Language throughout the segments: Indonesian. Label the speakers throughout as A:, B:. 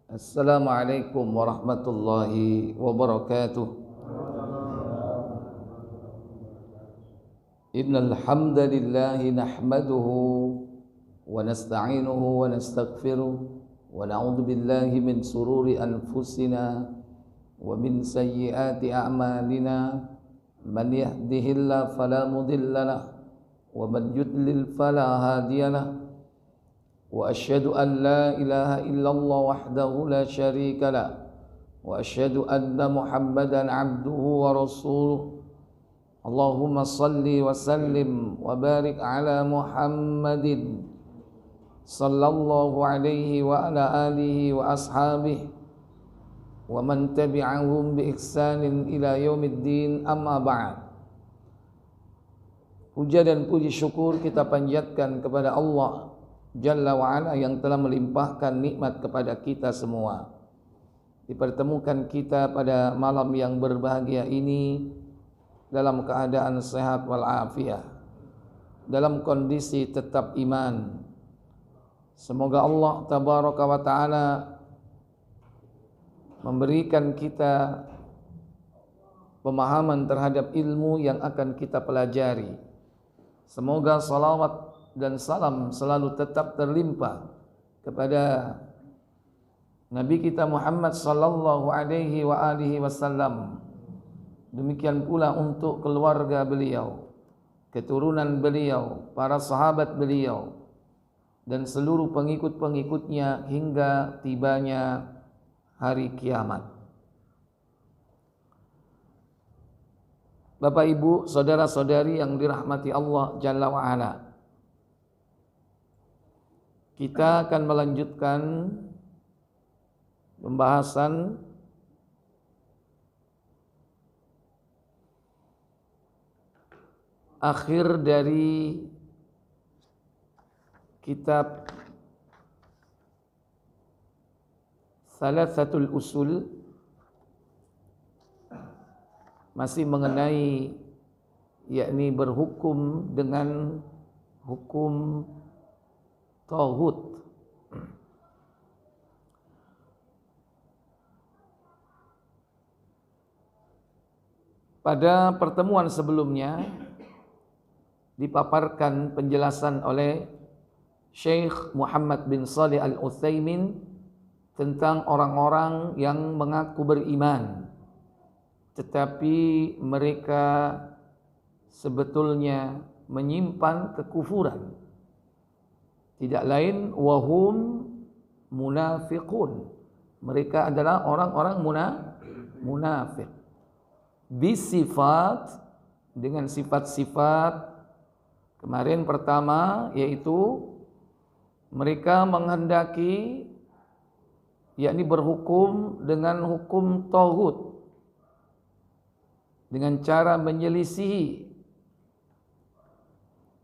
A: Assalamualaikum warahmatullahi wabarakatuh. Innal hamdalillah nahmaduhu wa nasta'inuhu wa nastaghfiruh wa na'udzu billahi min sururi anfusina wa min sayyiati a'malina. Man yahdihillahu fala mudilla lahu wa man yudlil fala hadiya lahu. Wa asyhadu an la ilaha illallah wahdahu la syarika lah wa asyhadu anna Muhammadan abduhu wa rasuluh. Allahumma salli wa sallim wa barik ala Muhammadin sallallahu alaihi wa ala alihi wa ashabihi wa man tabi'ahum bi ihsanin ila yaumiddin, amma ba'd. Puja dan puji syukur kita panjatkan kepada Allah Jalla wa'ala yang telah melimpahkan nikmat kepada kita semua. Dipertemukan kita pada malam yang berbahagia ini dalam keadaan sehat walafiat, dalam kondisi tetap iman. Semoga Allah Tabaraka wa Ta'ala memberikan kita pemahaman terhadap ilmu yang akan kita pelajari. Semoga salawat dan salam selalu tetap terlimpah kepada Nabi kita Muhammad sallallahu alaihi wa alihi wasallam. Demikian pula untuk keluarga beliau, keturunan beliau, para sahabat beliau, dan seluruh pengikut-pengikutnya hingga tibanya hari kiamat. Bapak, Ibu, saudara-saudari yang dirahmati Allah Jalla wa'ala, kita akan melanjutkan pembahasan akhir dari kitab Thalathatul Usul, masih mengenai yakni berhukum dengan hukum Tauhid. Pada pertemuan sebelumnya dipaparkan penjelasan oleh Syekh Muhammad bin Shalih Al-Utsaimin tentang orang-orang yang mengaku beriman tetapi mereka sebetulnya menyimpan kekufuran. Tidak lain wahum munafiqun. Mereka adalah orang-orang munafik. Bisifat, dengan sifat-sifat. Kemarin pertama yaitu mereka menghendaki yakni berhukum dengan hukum tauhid dengan cara menyelisihi.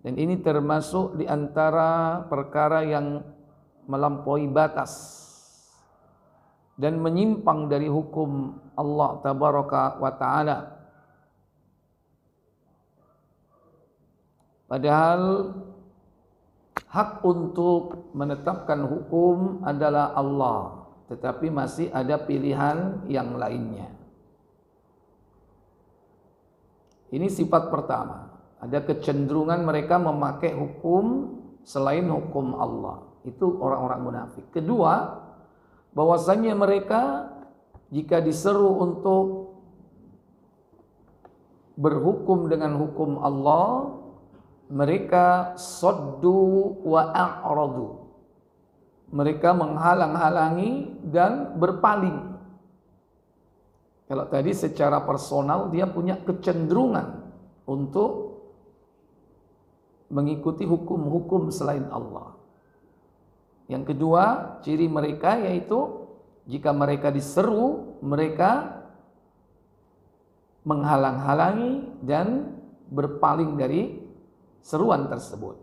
A: Dan ini termasuk di antara perkara yang melampaui batas dan menyimpang dari hukum Allah Tabaraka wa Ta'ala. Padahal hak untuk menetapkan hukum adalah Allah, tetapi masih ada pilihan yang lainnya. Ini sifat pertama. Ada kecenderungan mereka memakai hukum selain hukum Allah. Itu orang-orang munafik. Kedua, bahwasanya mereka jika diseru untuk berhukum dengan hukum Allah, mereka saddu wa a'radu. Mereka menghalang-halangi dan berpaling. Kalau tadi secara personal dia punya kecenderungan untuk mengikuti hukum-hukum selain Allah. Yang kedua, ciri mereka yaitu jika mereka diseru, mereka menghalang-halangi dan berpaling dari seruan tersebut.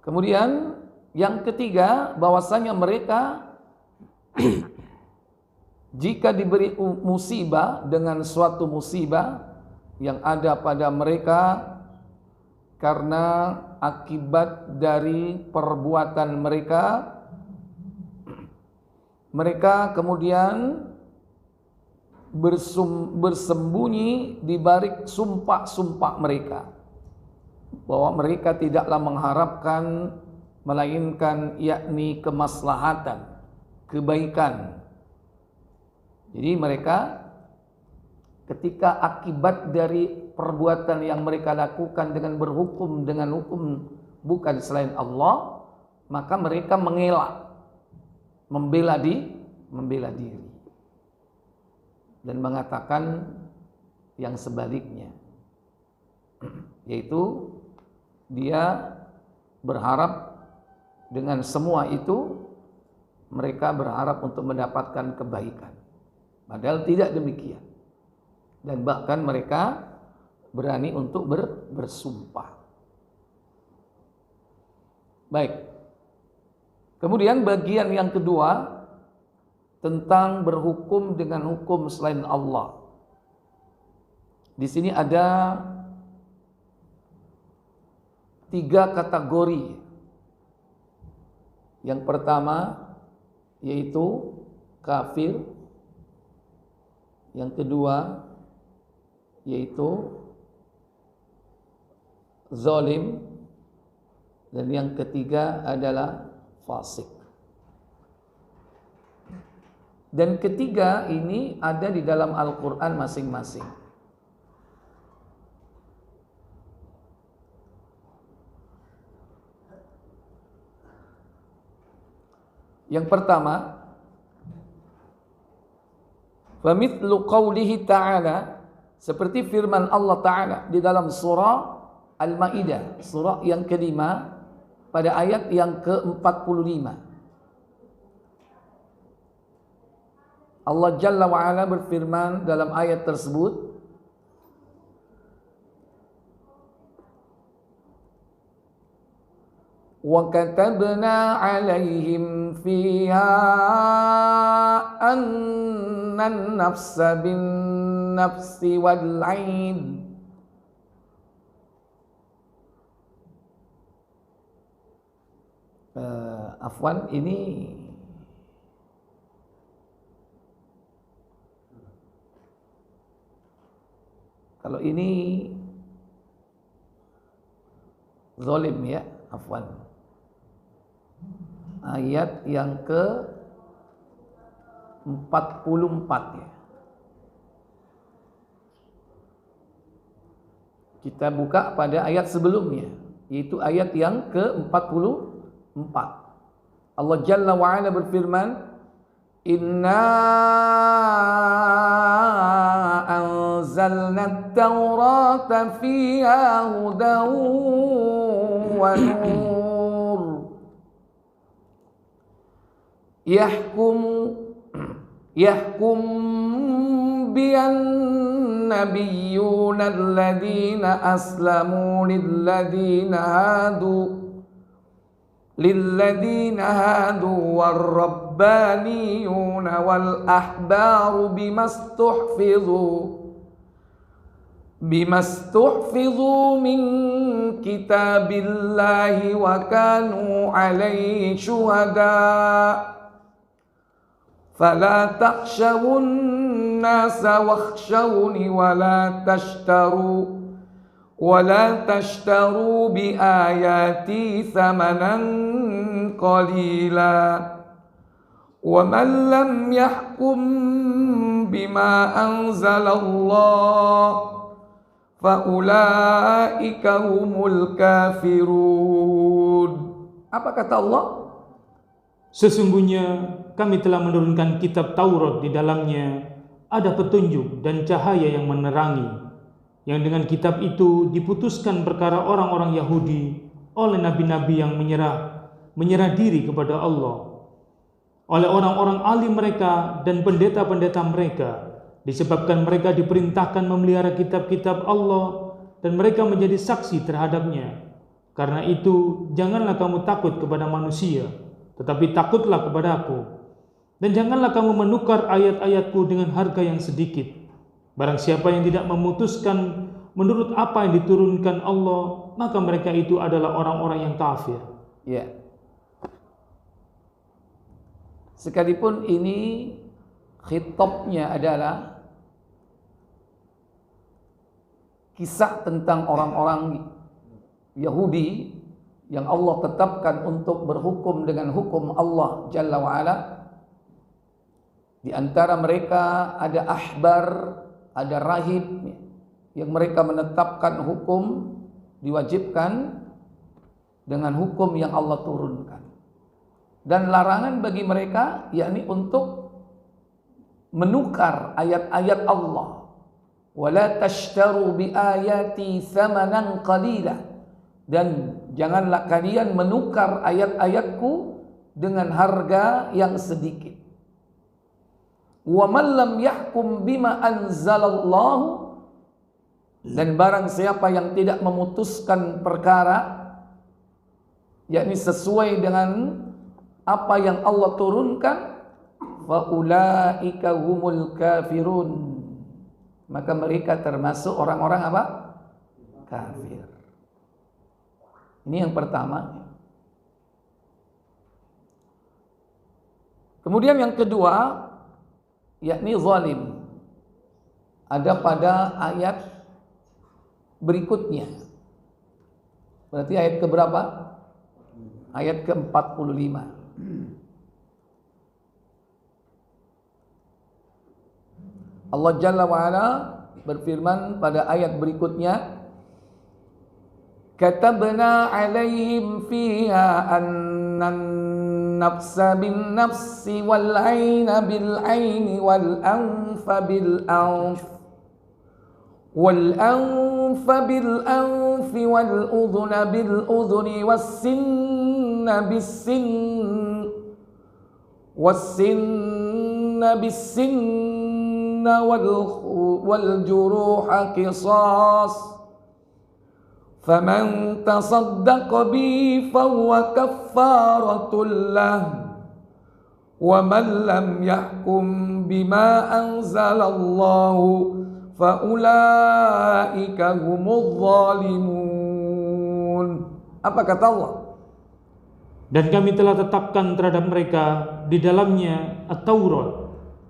A: Kemudian yang ketiga, bahwasanya mereka jika diberi musibah dengan suatu musibah yang ada pada mereka karena akibat dari perbuatan mereka, mereka kemudian bersembunyi di balik sumpah-sumpah mereka bahwa mereka tidaklah mengharapkan melainkan yakni kemaslahatan, kebaikan. Jadi mereka ketika akibat dari perbuatan yang mereka lakukan dengan berhukum dengan hukum bukan selain Allah, maka mereka mengelak, membela diri dan mengatakan yang sebaliknya, yaitu dia berharap dengan semua itu mereka berharap untuk mendapatkan kebaikan, padahal tidak demikian, dan bahkan mereka berani untuk bersumpah. Baik. Kemudian bagian yang kedua tentang berhukum dengan hukum selain Allah. Di sini ada 3 kategori. Yang pertama yaitu kafir. Yang kedua yaitu zalim, dan yang ketiga adalah fasik. Dan ketiga ini ada di dalam Al-Quran masing-masing. Yang pertama, famithlu qawlihi ta'ala, seperti firman Allah Ta'ala di dalam surah Al-Ma'idah, surah yang kelima pada ayat yang ke-45. Allah Jalla wa'ala berfirman dalam ayat tersebut, وَكَتَبْنَا عَلَيْهِمْ فِيهَا أَنَّ النَّفْسَ بِالنَّفْسِ وَالْعَيْنِ. Afwan, ini kalau ini zalim ya, afwan. Ayat yang ke-44 ya. Kita buka pada ayat sebelumnya, yaitu ayat yang ke-44. Allah Jalla wa'ala berfirman, Inna anzalna at-taurata fiha hudan wa nur yahkum biyan nabiyyuna alladhina aslamu للذين هادوا والربانيون والأحبار بما استحفظوا من كتاب الله وكانوا عليه شهداء فلا تخشوا الناس واخشوني ولا تشتروا بآياتي ثمنا قليلا ومن لم يحكم بما أنزل الله فأولئك هم الكافرون. Apa kata Allah?
B: Sesungguhnya kami telah menurunkan kitab Taurat, di dalamnya ada petunjuk dan cahaya yang menerangi, yang dengan kitab itu diputuskan perkara orang-orang Yahudi oleh nabi-nabi yang menyerah diri kepada Allah, oleh orang-orang alim mereka dan pendeta-pendeta mereka, disebabkan mereka diperintahkan memelihara kitab-kitab Allah dan mereka menjadi saksi terhadapnya. Karena itu janganlah kamu takut kepada manusia, tetapi takutlah kepada Aku, dan janganlah kamu menukar ayat-ayatku dengan harga yang sedikit. Barang siapa yang tidak memutuskan menurut apa yang diturunkan Allah, maka mereka itu adalah orang-orang yang kafir.
A: Ya. sekalipun ini khitabnya adalah kisah tentang orang-orang Yahudi yang Allah tetapkan untuk berhukum dengan hukum Allah Jalla wa'ala. Di antara mereka ada ahbar, ada rahib yang mereka menetapkan hukum, diwajibkan dengan hukum yang Allah turunkan. Dan larangan bagi mereka yakni untuk menukar ayat-ayat Allah. Wala tashtaru bi ayati thamanan qalila, dan janganlah kalian menukar ayat-ayatku dengan harga yang sedikit. Wa man lam yahkum bima anzalallahu, dan barang siapa yang tidak memutuskan perkara yakni sesuai dengan apa yang Allah turunkan, fa ulaika humul kafirun, maka mereka termasuk orang-orang apa? Kafir. Ini yang pertama. Kemudian yang kedua yakni zalim, ada pada ayat berikutnya. Berarti ayat keberapa? Ayat ke-45. Allah Jalla wa'ala berfirman pada ayat berikutnya, katabna alaihim fiha annan nafsa bin nafsi wal aina bil aini wal anfa bil anf wal anfa bil anfi wal udhuna bil udhuni was sinna bis sinna wal juruha qisas faman tasaddaqa bi fahuwa kaffaratul lah wa man lam yahkum bima anzalallahu fa ulaika humudz zalimun. Apa kata Allah?
B: Dan kami telah tetapkan terhadap mereka di dalamnya At-Taurat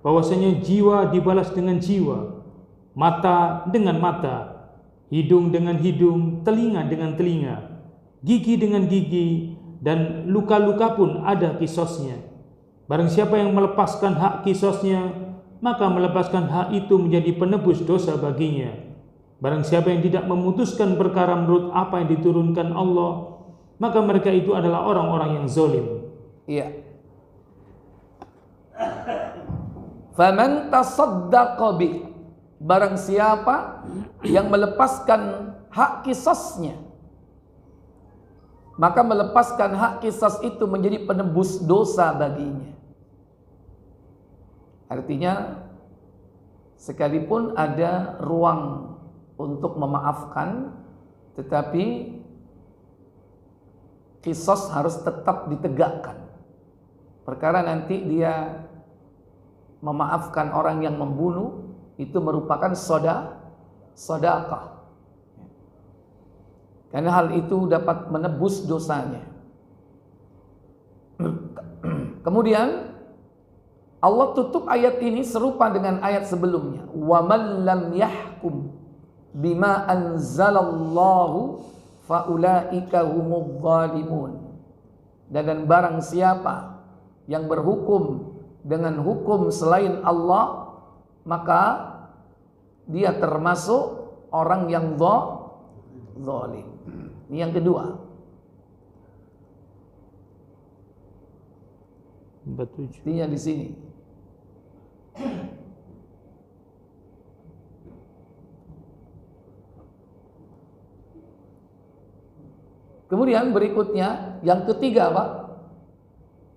B: bahwasanya jiwa dibalas dengan jiwa, mata dengan mata, hidung dengan hidung, telinga dengan telinga, gigi dengan gigi, dan luka-luka pun ada kisosnya. Barang siapa yang melepaskan hak kisosnya, maka melepaskan hak itu menjadi penebus dosa baginya. Barang siapa yang tidak memutuskan perkara menurut apa yang diturunkan Allah, maka mereka itu adalah orang-orang yang zalim.
A: Iya. Faman tasaddaqa bi, barang siapa yang melepaskan hak kisasnya, maka melepaskan hak kisas itu menjadi penebus dosa baginya. Artinya sekalipun ada ruang untuk memaafkan, tetapi kisas harus tetap ditegakkan. Perkara nanti dia memaafkan orang yang membunuh, itu merupakan sedekah. Karena hal itu dapat menebus dosanya. Kemudian Allah tutup ayat ini serupa dengan ayat sebelumnya. Wa man lam yahkum bima anzalallahu fa ulaika humudz zalimun. Dan barang siapa yang berhukum dengan hukum selain Allah, maka dia termasuk orang yang zalim. Ini yang kedua. Artinya di sini. Kemudian berikutnya yang ketiga Pak,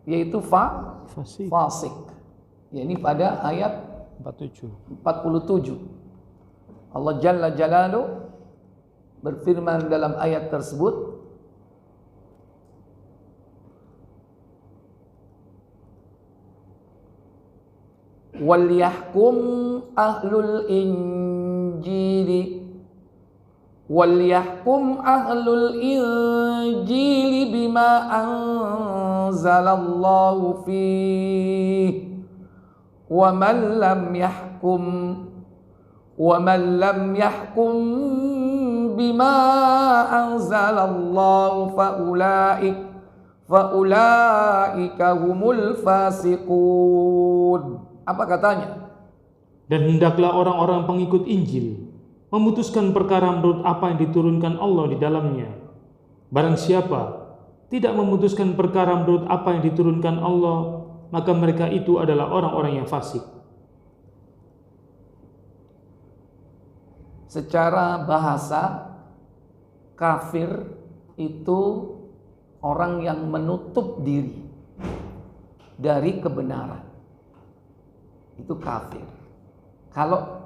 A: yaitu fasik. Ya, ini pada ayat 47. Allah Jalla Jalaluhu berfirman dalam ayat tersebut, wal yahkum ahlul injili Walyahkum ahlul injili bima anzalallahu fihi wa man lam yahkum bima anzalallahu faulaika humul fasiqun. Apa katanya?
B: Dan hendaklah orang-orang pengikut Injil memutuskan perkara menurut apa yang diturunkan Allah di dalamnya. Barang siapa tidak memutuskan perkara menurut apa yang diturunkan Allah, maka mereka itu adalah orang-orang yang fasik.
A: Secara bahasa, kafir itu orang yang menutup diri dari kebenaran. Itu kafir. Kalau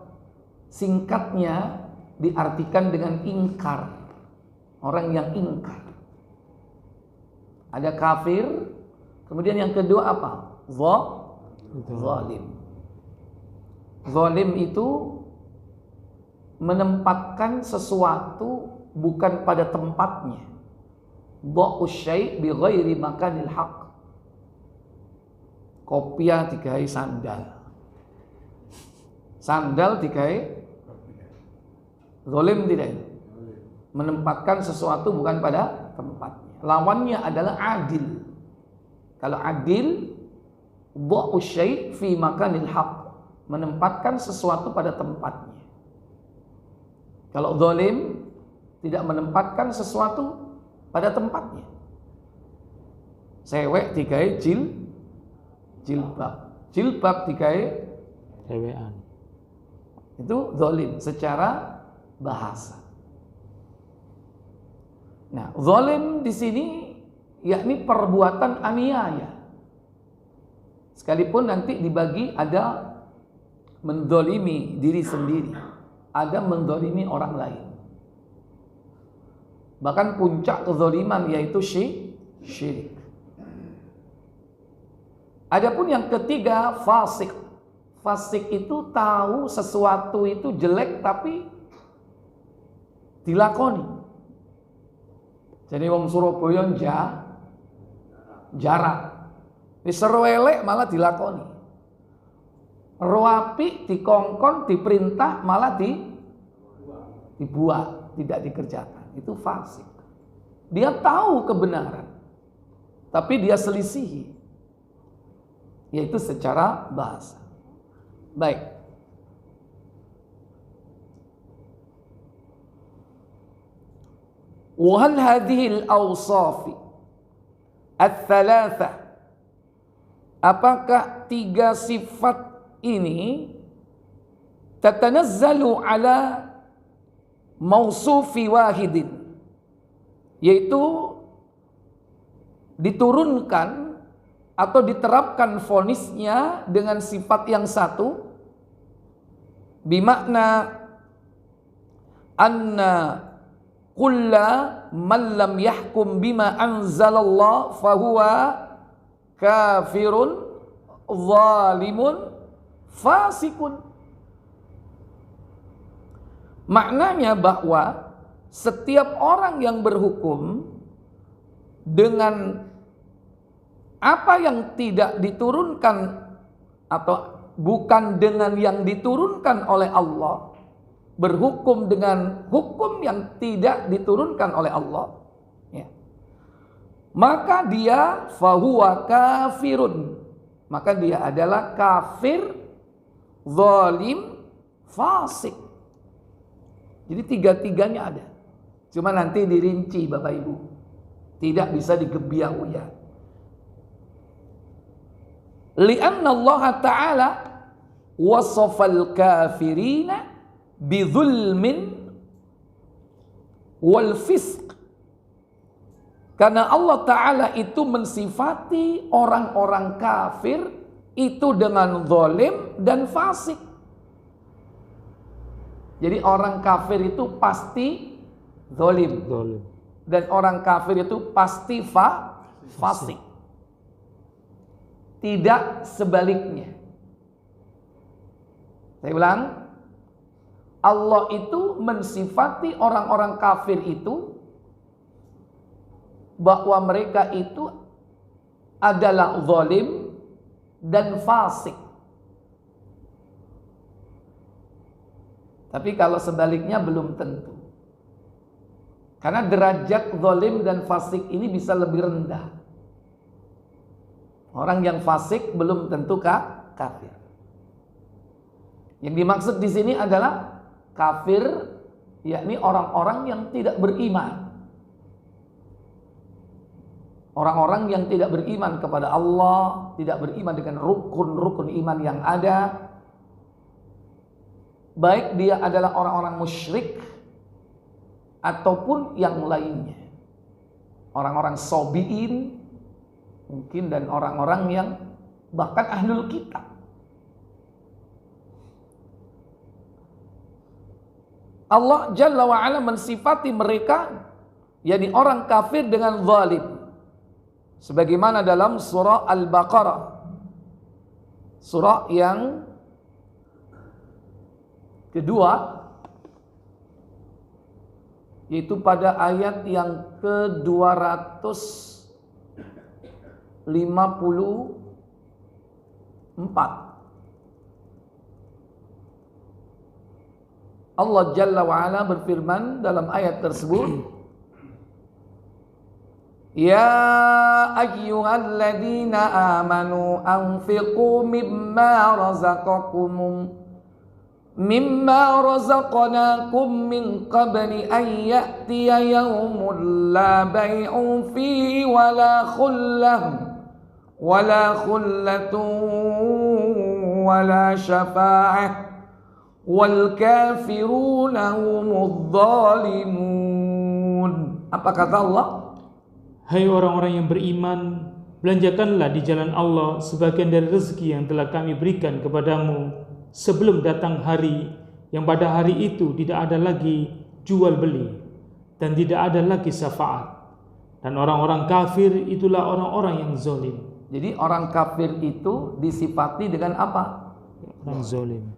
A: singkatnya diartikan dengan ingkar, orang yang ingkar. Ada kafir, kemudian yang kedua apa? Zalim. Zalim itu menempatkan sesuatu bukan pada tempatnya. Dha'u syai' bi ghairi makanil haq. Kopiah digawe sandal. Sandal digawe zalim tidak? Menempatkan sesuatu bukan pada tempatnya. Lawannya adalah adil. Kalau adil, dha'u syai' fi makanil haq, menempatkan sesuatu pada tempatnya. Kalau zalim, tidak menempatkan sesuatu pada tempatnya. Sewek digawe jilbab. Jilbab digawe
B: cewekan.
A: Itu zalim secara bahasa. Nah, zalim di sini yakni perbuatan aniaya. Sekalipun nanti dibagi ada menzalimi diri sendiri, ada menzalimi orang lain. Bahkan puncak kezaliman yaitu syirik. Adapun yang ketiga, fasik. Fasik itu tahu sesuatu itu jelek tapi dilakoni. Jadi wong Surabaya jarak. Diseru elek malah dilakoni. Roapi dikongkon diperintah malah dibuat, tidak dikerjakan. Itu fasik. Dia tahu kebenaran tapi dia selisihi. Yaitu secara bahasa. Baik. Wa hal hadhihi al-awsaf ats-tsalatsa, apakah tiga sifat ini tatanazzalu ala mausufi wahidin, yaitu diturunkan atau diterapkan vonisnya dengan sifat yang satu, bimakna anna kulla man lam yahkum bima anzalallah fahuwa kafirun zalimun fasikun. Maknanya bahwa setiap orang yang berhukum dengan apa yang tidak diturunkan atau bukan dengan yang diturunkan oleh Allah, berhukum dengan hukum yang tidak diturunkan oleh Allah, ya, maka dia fahuwa kafirun, maka dia adalah kafir, zalim, fasik. Jadi tiga-tiganya ada. Cuma nanti dirinci Bapak Ibu, tidak bisa digebiah-uyah. Lianna Allah Ta'ala wasafal kafirina bidzulmin wal fisq. Karena Allah Ta'ala itu mensifati orang-orang kafir itu dengan zalim dan fasik. Jadi orang kafir itu pasti zalim. Dan orang kafir itu pasti fasik. Tidak sebaliknya. Saya ulang. Allah itu mensifati orang-orang kafir itu bahwa mereka itu adalah zalim dan fasik. Tapi kalau sebaliknya belum tentu. Karena derajat zalim dan fasik ini bisa lebih rendah. Orang yang fasik belum tentu kafir. Yang dimaksud di sini adalah kafir, yakni orang-orang yang tidak beriman. Orang-orang yang tidak beriman kepada Allah, tidak beriman dengan rukun-rukun iman yang ada. Baik dia adalah orang-orang musyrik ataupun yang lainnya. Orang-orang sobiin mungkin, dan orang-orang yang bahkan ahlul kitab. Allah Jalla wa'ala mensifati mereka, yakni orang kafir, dengan zalim. Sebagaimana dalam surah Al-Baqarah, surah yang kedua, yaitu pada ayat yang ke-254. Allah Jalla wa'ala berfirman dalam ayat tersebut, Ya ayyuhalladzina amanu anfiqu mimma razaqnakum min qabli an ya'tiya yawmun la bay'un fihi wala khullatun wala syafa'ah wal kafiruna humudz zalimun. Apa kata Allah?
B: Hai orang-orang yang beriman, belanjakanlah di jalan Allah sebagian dari rezeki yang telah kami berikan kepadamu sebelum datang hari yang pada hari itu tidak ada lagi jual beli dan tidak ada lagi syafaat. Dan orang-orang kafir itulah orang-orang yang zalim.
A: Jadi orang kafir itu disifati dengan apa?
B: Orang zalim.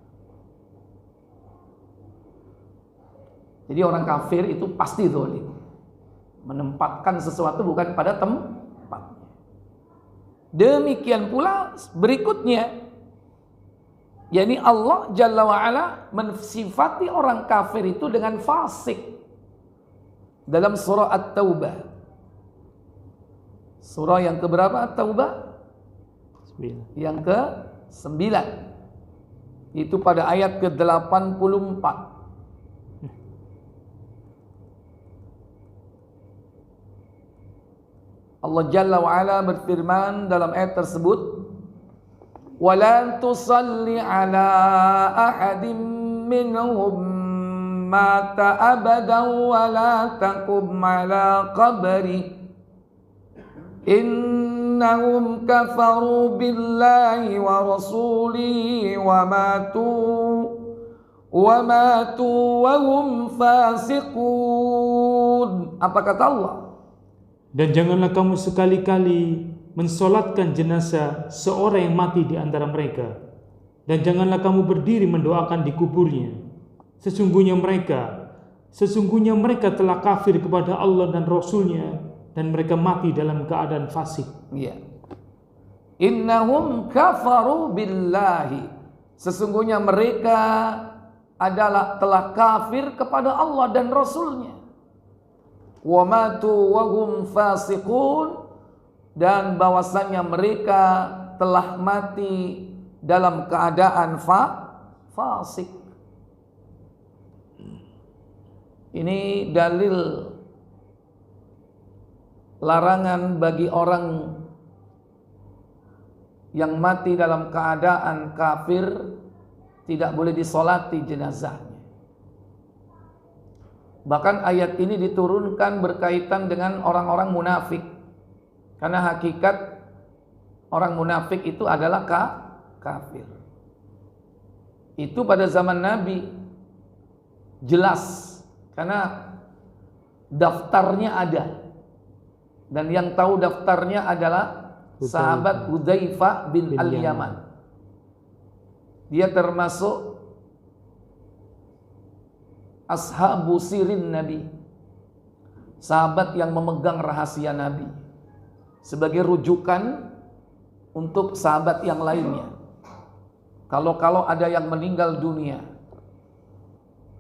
A: Jadi orang kafir itu pasti zalim. Menempatkan sesuatu bukan pada tempatnya. Demikian pula berikutnya, yakni Allah Jalla wa'ala mensifati orang kafir itu dengan fasik dalam surah At-Taubah. Surah yang keberapa At-Taubah? Yang ke-9. Itu pada ayat ke-84. Allah Jalla wa'ala berfirman dalam ayat tersebut, وَلَا تُصَلِّ عَلَىٰ أَحَدٍ مِّنْهُمْ مَاتَ أَبَدًا وَلَا تَقُمْ عَلَىٰ قَبْرِهِ إِنَّهُمْ كَفَرُوا بِاللَّهِ وَرَسُولِهِ وَمَاتُوا وَهُمْ فَاسِقُونَ. Apa kata Allah?
B: Dan janganlah kamu sekali-kali mensolatkan jenazah seorang yang mati di antara mereka, dan janganlah kamu berdiri mendoakan di kuburnya. Sesungguhnya mereka telah kafir kepada Allah dan Rasulnya, dan mereka mati dalam keadaan fasik.
A: Ya. Innahum kafaru billahi. Sesungguhnya mereka telah kafir kepada Allah dan Rasulnya. Wa matu wa hum fasiqun, dan bahwasannya mereka telah mati dalam keadaan fasik. Ini dalil larangan bagi orang yang mati dalam keadaan kafir, tidak boleh disolati jenazahnya. Bahkan ayat ini diturunkan berkaitan dengan orang-orang munafik. Karena hakikat orang munafik itu adalah kafir. Itu pada zaman Nabi jelas, karena daftarnya ada. Dan yang tahu daftarnya adalah sahabat Hudzaifah bin Al-Yaman. Dia termasuk ashabu sirin Nabi, sahabat yang memegang rahasia Nabi, sebagai rujukan untuk sahabat yang lainnya. Kalau ada yang meninggal dunia,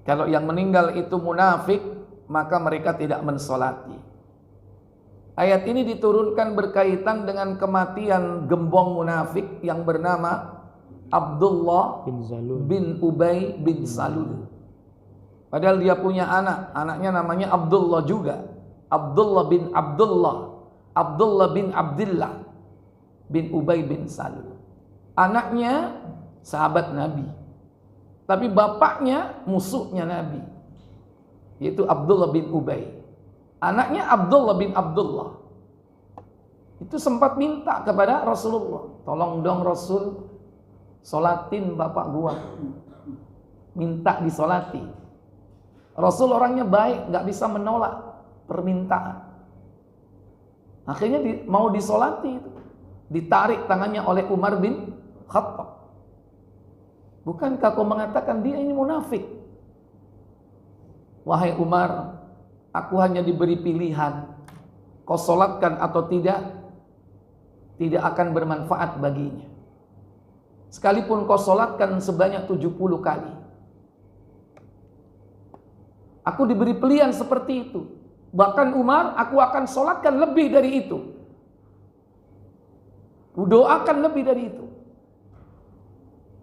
A: kalau yang meninggal itu munafik, maka mereka tidak mensolati. Ayat ini diturunkan berkaitan dengan kematian gembong munafik yang bernama Abdullah bin Ubay bin Salul. Padahal dia punya anak, anaknya namanya Abdullah juga. Abdullah bin Abdullah, Abdullah bin Abdullah bin Ubay bin Salul. Anaknya sahabat Nabi, tapi bapaknya musuhnya Nabi, yaitu Abdullah bin Ubay. Anaknya Abdullah bin Abdullah itu sempat minta kepada Rasulullah, tolong dong Rasul, solatin bapak gua, minta disolati. Rasul orangnya baik, gak bisa menolak permintaan. Akhirnya mau disolati itu, ditarik tangannya oleh Umar bin Khattab. Bukankah kau mengatakan dia ini munafik? Wahai Umar, aku hanya diberi pilihan, kau solatkan atau tidak akan bermanfaat baginya. Sekalipun kau solatkan sebanyak 70 kali. Aku diberi pilihan seperti itu. Bahkan Umar, aku akan solatkan lebih dari itu. Doakan lebih dari itu.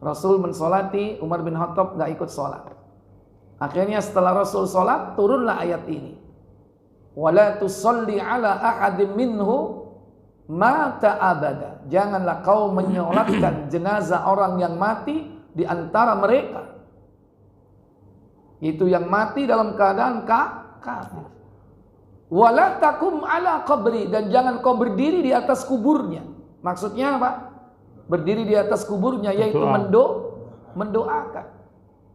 A: Rasul mensolati, Umar bin Khattab gak ikut solat. Akhirnya setelah Rasul solat, turunlah ayat ini. Wala tusalli ala ahadim minhu mata abada. Janganlah kau menyolatkan jenazah orang yang mati di antara mereka. Itu yang mati dalam keadaan kafir. Wala takum ala qabri, dan jangan kau berdiri di atas kuburnya. Maksudnya apa? Berdiri di atas kuburnya, yaitu mendoakan.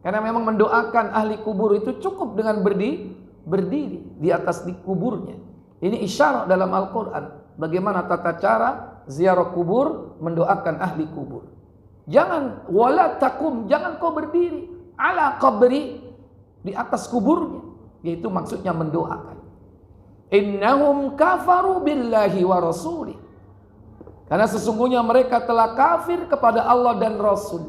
A: Karena memang mendoakan ahli kubur itu cukup dengan berdiri di atas di kuburnya. Ini isyarat dalam Al-Quran bagaimana tata cara ziarah kubur, mendoakan ahli kubur. Jangan wala takum, jangan kau berdiri ala qabri, di atas kuburnya, yaitu maksudnya mendoakan. Innahum kafaru billahi wa rasulih, karena sesungguhnya mereka telah kafir kepada Allah dan Rasul.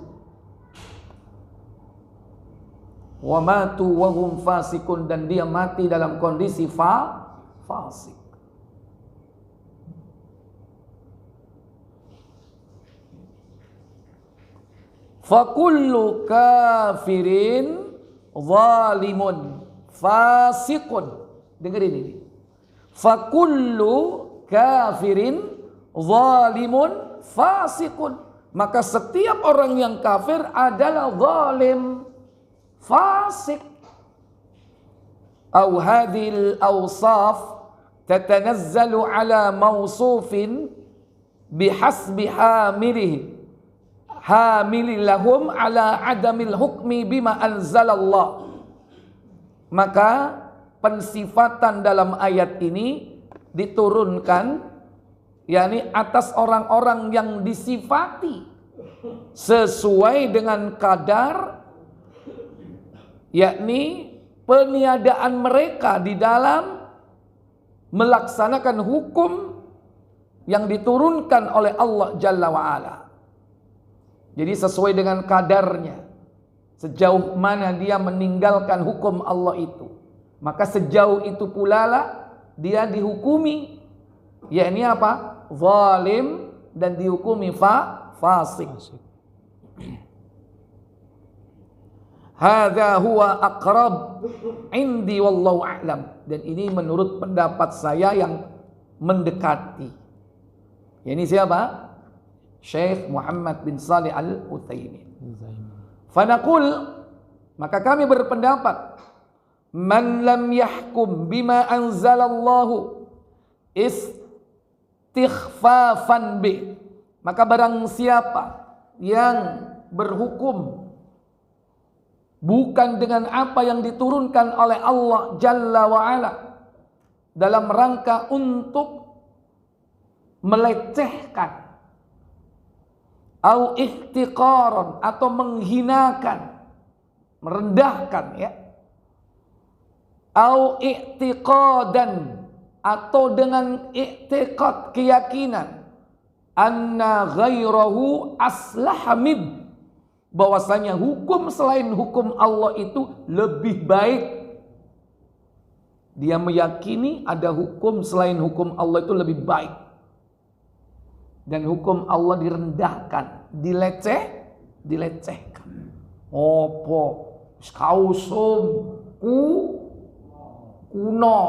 A: Wa matu wa hum fasikun, dan dia mati dalam kondisi fasik. Fa kullu kafirin zalimun fasiqun. Dengerin ini. Fa kullu kafirin zalimun fasiqun, maka setiap orang yang kafir adalah zalim, fasik. Au hadhil awsaf tatanazzalu ala mawsufin bihasbi hamili lahum ala adamil hukmi bima anzalallah. Maka pensifatan dalam ayat ini diturunkan, yakni atas orang-orang yang disifati sesuai dengan kadar, yakni peniadaan mereka di dalam melaksanakan hukum yang diturunkan oleh Allah Jalla wa'ala. Jadi sesuai dengan kadarnya, sejauh mana dia meninggalkan hukum Allah itu, maka sejauh itu pula lah dia dihukumi, yakni apa? Zalim, dan dihukumi fasik. Hadza huwa aqrab indi wallahu a'lam, dan ini menurut pendapat saya yang mendekati. Ini siapa? Syekh Muhammad bin Shalih Al-Utsaimin. Fanaqul, maka kami berpendapat, man lam yahkum bima anzalallahu istighfafan bih, maka barang siapa yang berhukum bukan dengan apa yang diturunkan oleh Allah Jalla wa'ala, dalam rangka untuk melecehkan, au ihtiqaran, atau menghinakan, merendahkan, ya, au i'tiqadan, atau dengan i'tiqad, keyakinan, anna ghairahu aslah min, bahwasanya hukum selain hukum Allah itu lebih baik. Dia meyakini ada hukum selain hukum Allah itu lebih baik. Dan hukum Allah direndahkan, dilecehkan. Opo kausum kuno.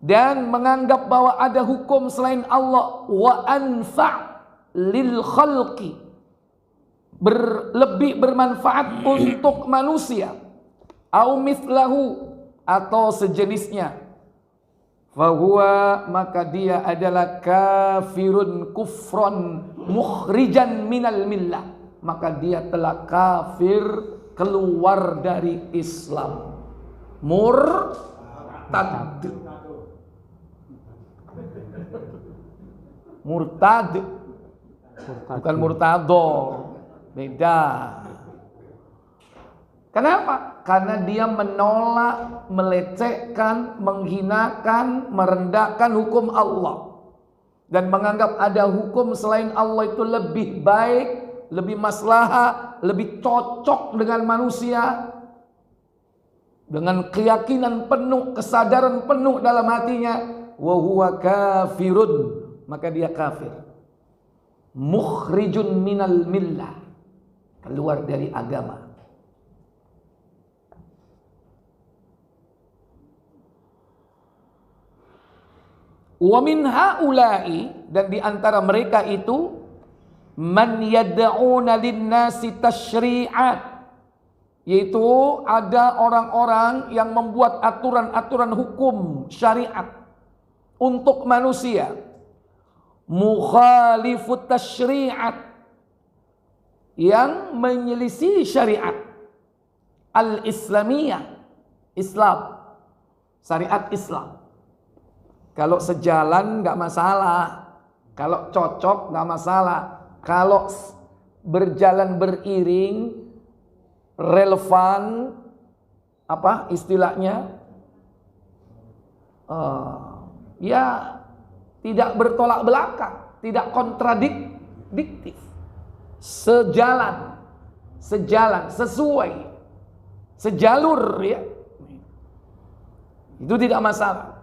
A: Dan menganggap bahwa ada hukum selain Allah, wa anfa' lil khalqi, lebih bermanfaat untuk manusia, au mithlahu, atau sejenisnya, fahuwa, maka dia adalah kafirun kufron mukhrijan minal millah, maka dia telah kafir, keluar dari Islam, murtad. Bukan murtado, beda. Kenapa? Karena dia menolak, melecehkan, menghinakan, merendahkan hukum Allah, dan menganggap ada hukum selain Allah itu lebih baik, lebih maslahah, lebih cocok dengan manusia. Dengan keyakinan penuh, kesadaran penuh dalam hatinya, wa huwa kafirun, maka dia kafir, mukhrijun minal millah, keluar dari agama. Wa min haula'i, dan di antara mereka itu, man yad'una lin-nasi tasyri'at, yaitu ada orang-orang yang membuat aturan-aturan hukum syariat untuk manusia, mukhalifut tasyri'at, yang menyelisih syariat al-islamiyah, Islam, syariat Islam. Kalau sejalan nggak masalah, kalau cocok nggak masalah, kalau berjalan beriring, relevan, apa istilahnya, ya tidak bertolak belakang, tidak kontradiktif, sejalan, sesuai, sejalur, ya, itu tidak masalah.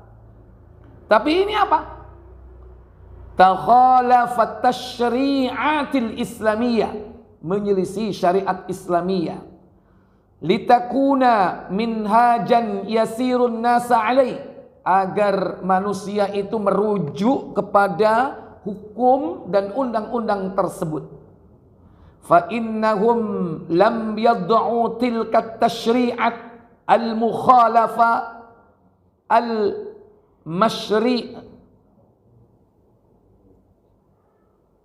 A: Tapi ini apa? Takhalafat tasyri'atil islamiyah, menyelisih syariat Islamiyah. Litakuna minhajan yasirun nasa alaih, agar manusia itu merujuk kepada hukum dan undang-undang tersebut. Fa innahum lam yad'u tilka tasyri'at al-mukhalafa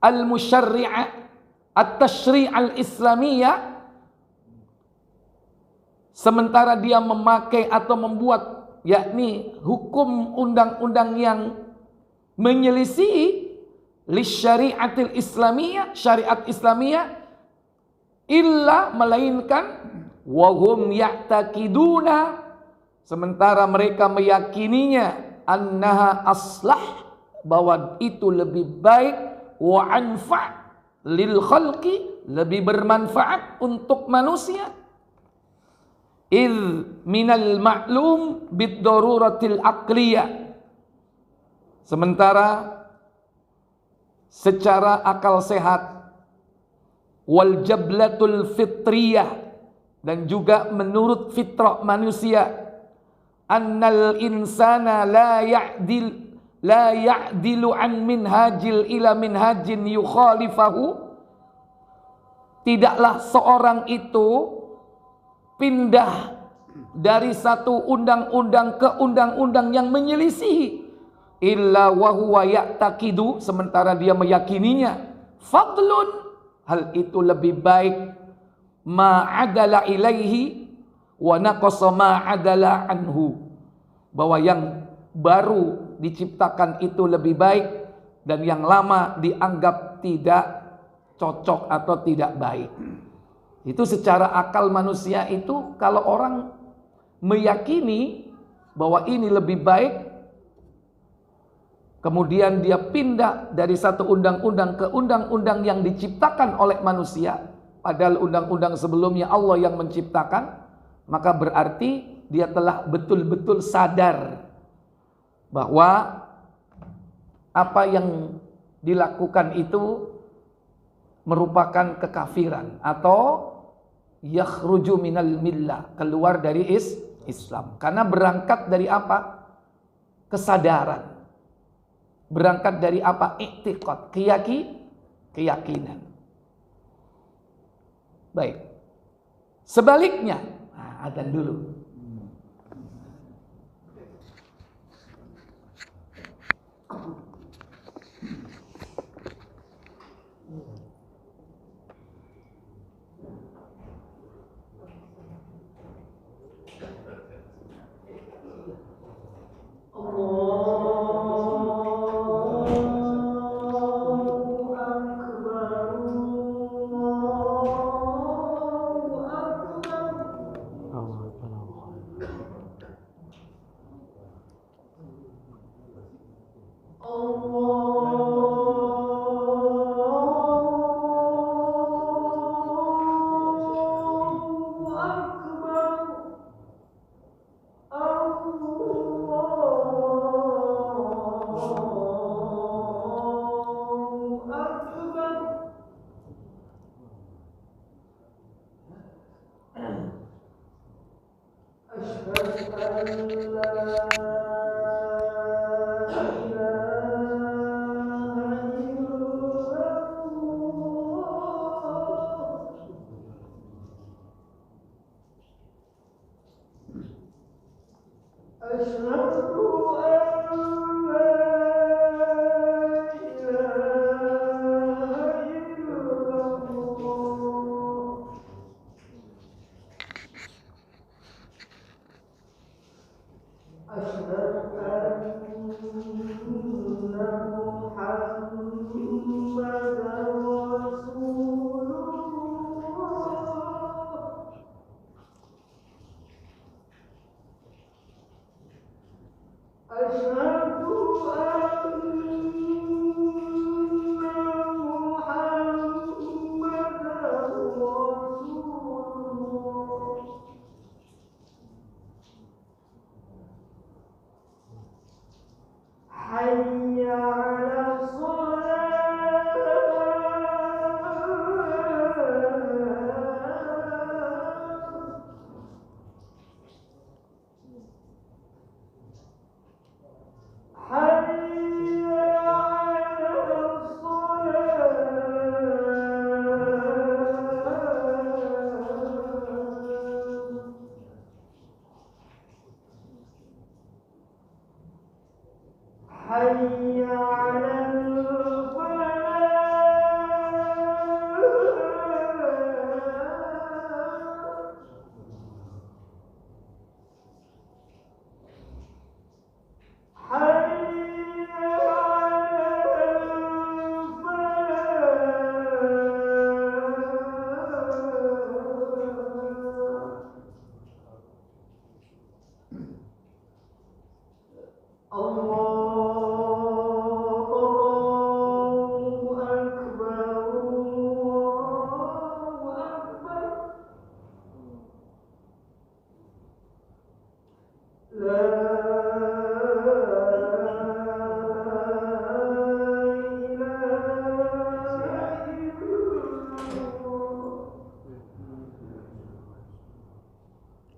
A: al-musyarri'a at-tasyri' al-islamiyah, sementara dia memakai atau membuat, yakni hukum undang-undang yang menyelisih lisyari'atil islamiyah, syariat Islamiyah, illa, melainkan, wahum ya'taqiduna, sementara mereka meyakininya, annaha aslah, bahwa itu lebih baik, wa anfa' lil khalqi, lebih bermanfaat untuk manusia. Idh minal ma'lum bid daruratil aqliyah, sementara secara akal sehat, wal jablatul fitriyah, dan juga menurut fitrah manusia, annal insana la ya'dilu an minhajil ila minhajin yukhalifahu, tidaklah seorang itu pindah dari satu undang-undang ke undang-undang yang menyelisihi, illa wa huwa ya'taqidu, sementara dia meyakininya, fadlun, hal itu lebih baik, ma'adala ilaihi wa naqasa ma'adala anhu, bahwa yang baru diciptakan itu lebih baik, dan yang lama dianggap tidak cocok atau tidak baik. Itu secara akal manusia itu, kalau orang meyakini bahwa ini lebih baik, kemudian dia pindah dari satu undang-undang ke undang-undang yang diciptakan oleh manusia, padahal undang-undang sebelumnya Allah yang menciptakan, maka berarti dia telah betul-betul sadar bahwa apa yang dilakukan itu merupakan kekafiran atau yakhruju minal millah, keluar dari Islam. Karena berangkat dari apa? Kesadaran. Berangkat dari apa? I'tiqad, keyakinan. Baik. Sebaliknya, adzan dulu.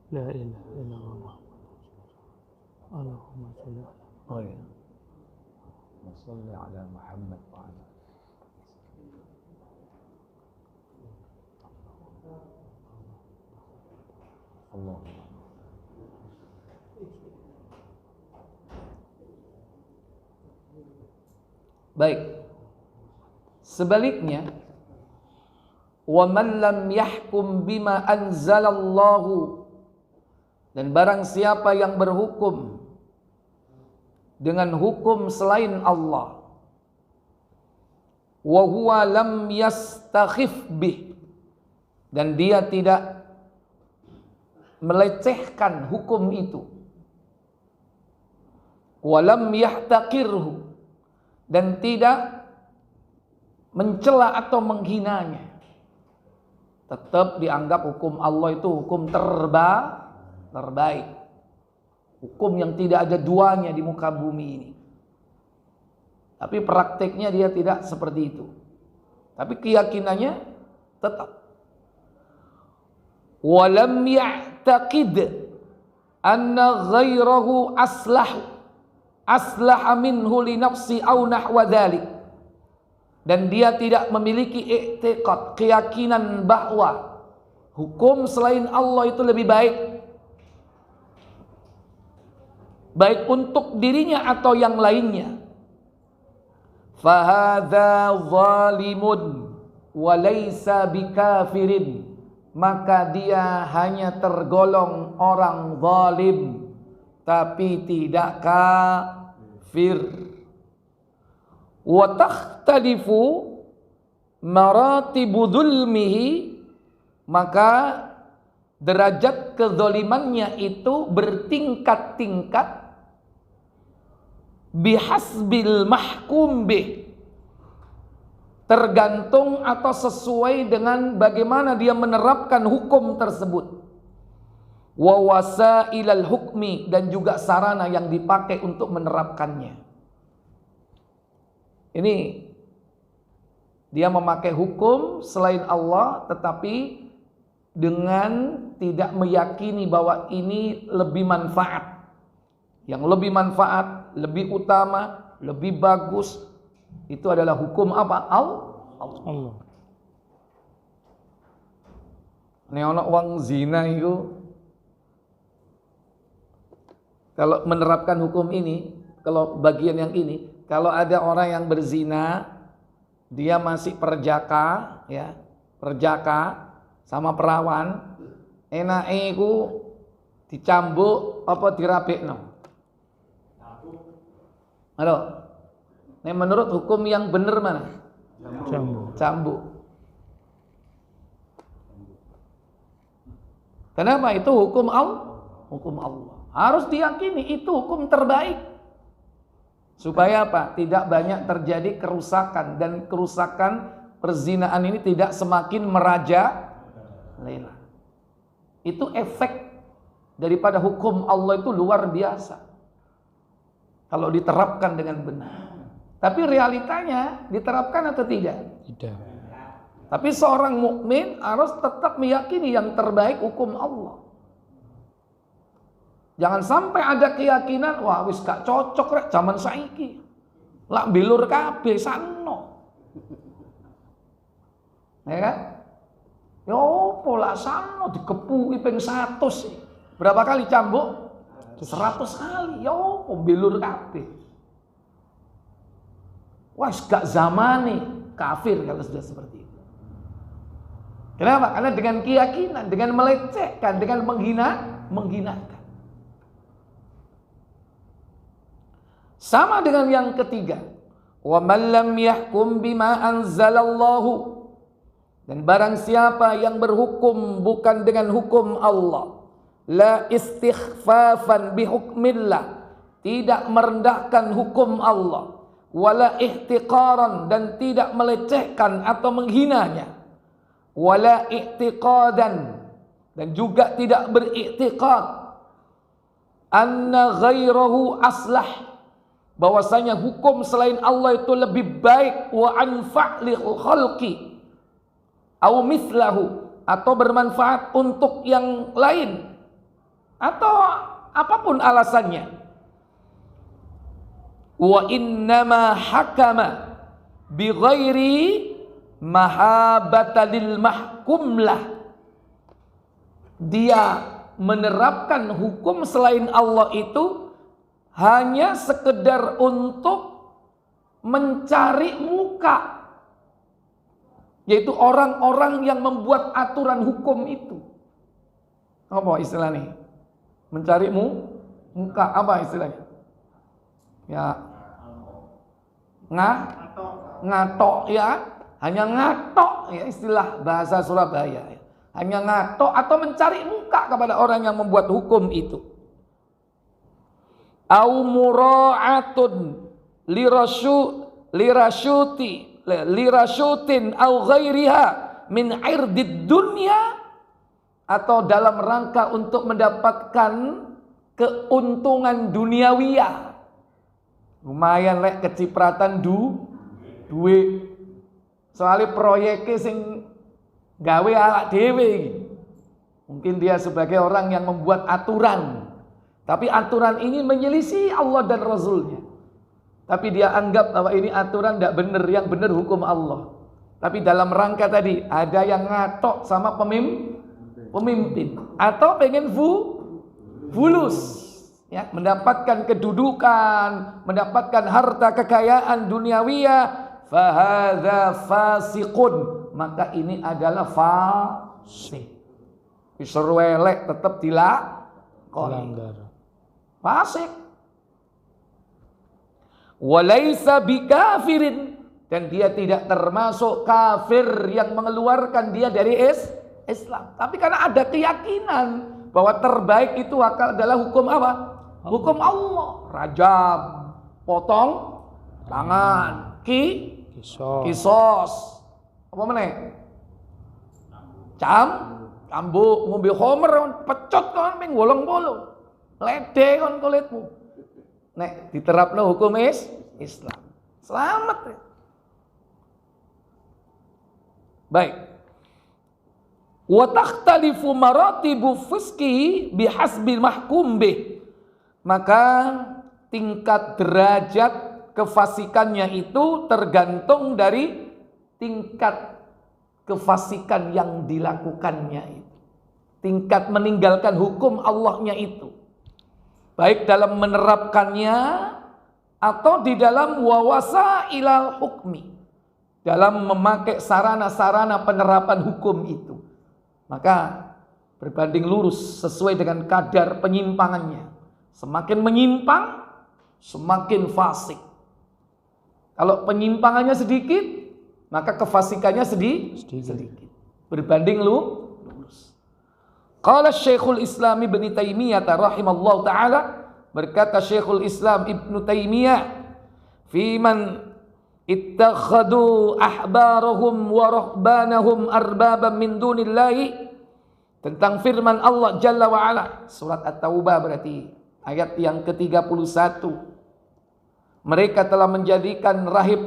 B: La ilaha illallah. Allahumma sholli ala.
A: Oh ya. Sholli ala Muhammad wa ala. Allahumma. Baik. Sebaliknya, wa man lam yahkum bima anzalallahu, dan barang siapa yang berhukum dengan hukum selain Allah, wa huwa lam yastakhif bih, dan dia tidak melecehkan hukum itu. Walam yahtaqirhu, dan tidak mencela atau menghinanya. Tetap dianggap hukum Allah itu hukum terbaik. Hukum yang tidak ada duanya di muka bumi ini. Tapi prakteknya dia tidak seperti itu. Tapi keyakinannya tetap. Walam ya'taqid anna ghairahu aslaha minhu li nafsi aw nahwa dhalik. Dan dia tidak memiliki i'tiqad, keyakinan bahwa hukum selain Allah itu lebih baik untuk dirinya atau yang lainnya. Fahadha zalimun wa laysa bikafirin, maka dia hanya tergolong orang zalim tapi tidak kafir. Wa takhtalifu maratibu dzulmihi, maka derajat kezalimannya itu bertingkat-tingkat bihasbil mahkum bih, tergantung atau sesuai dengan bagaimana dia menerapkan hukum tersebut. Wa wasailal hukmi, dan juga sarana yang dipakai untuk menerapkannya. Ini dia memakai hukum selain Allah, tetapi dengan tidak meyakini bahwa ini lebih manfaat. Yang lebih manfaat, lebih utama, lebih bagus, itu adalah hukum apa? Allah. Ini ono wong zina itu, kalau menerapkan hukum ini, kalau bagian yang ini, kalau ada orang yang berzina, dia masih perjaka, ya, perjaka sama perawan, enake iku dicambuk apa dirabekno? Halo. Ini menurut hukum yang benar mana? Cambuk. Kenapa? Itu hukum Allah. Harus diyakini itu hukum terbaik. Supaya apa? Tidak banyak terjadi kerusakan, dan kerusakan perzinaan ini tidak semakin merajalela. Itu efek daripada hukum Allah itu luar biasa kalau diterapkan dengan benar. Tapi realitanya diterapkan atau tidak?
B: Tidak.
A: Tapi seorang mukmin harus tetap meyakini yang terbaik hukum Allah. Jangan sampai ada keyakinan, wah wis gak cocok rek zaman saiki. Lak bilur kabeh sano. Ya kan? Ya opo lak sano dikepuki ping 100. Berapa kali cambuk? 100 kali. Ya opo bilur kabeh. Wah, gak zamane kafir kalau sudah seperti itu. Kenapa? Karena dengan keyakinan, dengan melecehkan, dengan menghinakan. Sama dengan yang ketiga, wa man lam yahkum bima anzalallahu, dan barang siapa yang berhukum bukan dengan hukum Allah, la istighfafan bihukmillah, tidak merendahkan hukum Allah, wala ihtiqaran, dan tidak melecehkan atau menghinanya, wala i'tiqadan, dan juga tidak beriktiqad anna ghairahu aslah, bahwasanya hukum selain Allah itu lebih baik, wa anfa' li khalqi au mithlahu, atau bermanfaat untuk yang lain, atau apapun alasannya. Wa innama hakama bi ghairi mahabata lil mahkumlah, dia menerapkan hukum selain Allah itu hanya sekedar untuk mencari muka, yaitu orang-orang yang membuat aturan hukum itu. Apa istilahnya? Mencari muka, apa istilahnya? Ya, ngatok ya, hanya ngatok ya, istilah bahasa Surabaya ya. hanya ngatok atau mencari muka kepada orang yang membuat hukum itu. Au mura'atun lirashutin au ghairiha min irdid dunya, atau dalam rangka untuk mendapatkan keuntungan duniawiyah. Lumayan lek kecipratan duit. Soalnya proyeknya sing gawe awak dhewe iki. Mungkin dia sebagai orang yang membuat aturan, tapi aturan ini menyelisih Allah dan Rasulnya. Tapi dia anggap bahwa ini aturan tidak benar, yang benar hukum Allah. Tapi dalam rangka tadi ada yang ngatok sama pemimpin atau pengen fulus, ya, mendapatkan kedudukan, mendapatkan harta kekayaan duniawiyah, fahadza fasiqun, maka ini adalah fasik. Disuruh elek tetap dilakoni. Fasik. Walaisa bikafirin, dan dia tidak termasuk kafir yang mengeluarkan dia dari Islam. Tapi karena ada keyakinan bahwa terbaik itu adalah hukum apa? Hukum Allah. Rajam, potong tangan, kisos. Apa meneh? Cambuk, ngombe homer, pecot kan ping 80. Lede kon kulitmu. Nek diterapno hukum Islam, selamat. Baik. Wa takhtalifu maratibu fisqihi bihasbil mahkum bih. Maka tingkat derajat kefasikannya itu tergantung dari tingkat kefasikan yang dilakukannya itu. Tingkat meninggalkan hukum Allahnya itu. Baik dalam menerapkannya atau di dalam wawasa ilal hukmi, dalam memakai sarana-sarana penerapan hukum itu. Maka berbanding lurus sesuai dengan kadar penyimpangannya. Semakin menyimpang, semakin fasik. Kalau penyimpangannya sedikit, maka kefasikannya sedikit. Berbanding lurus. Qala Syekhul Islam Ibnu Taimiyah rahimallahu taala, berkata Syekhul Islam Ibnu Taimiyah, fi man ittakhadu ahbarahum wa ruhbanahum arbaban min dunillahi, tentang firman Allah Jalla wa Ala, surat At-Taubah berarti ayat yang ke-31. Mereka telah menjadikan rahib,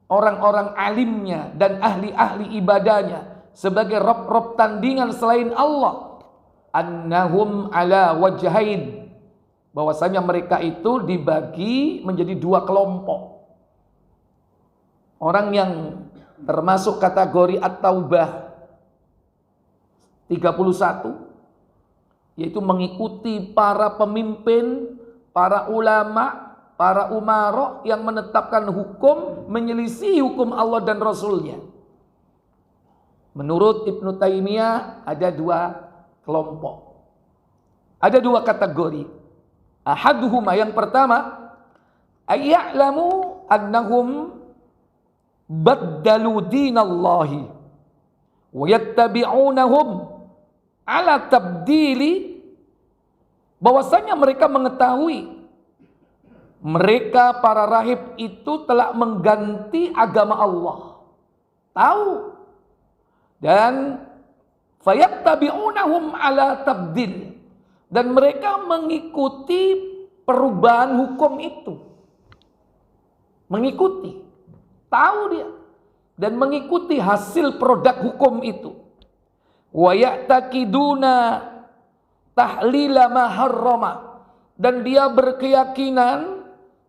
A: orang-orang alimnya dan ahli-ahli ibadahnya sebagai rob-rob tandingan selain Allah. Annahum ala wajhain, bahwasanya mereka itu dibagi menjadi dua kelompok. Orang yang termasuk kategori At-Taubah 31, yaitu mengikuti para pemimpin, para ulama, para umara yang menetapkan hukum menyelisih hukum Allah dan Rasulnya. Menurut Ibnu Taimiyah ada dua kelompok, ada dua kategori. Ahaduhuma, yang pertama, ayya'lamu annahum baddalu dinallahi wa yattabi'unahum ala tabdili, bahwasanya mereka mengetahui mereka para rahib itu telah mengganti agama Allah, tahu, dan fayattabi'unahum ala tabdil, dan mereka mengikuti perubahan hukum itu, mengikuti, tahu dia, dan mengikuti hasil produk hukum itu. Wa ya'taqiduna tahlila ma harrama, dan dia berkeyakinan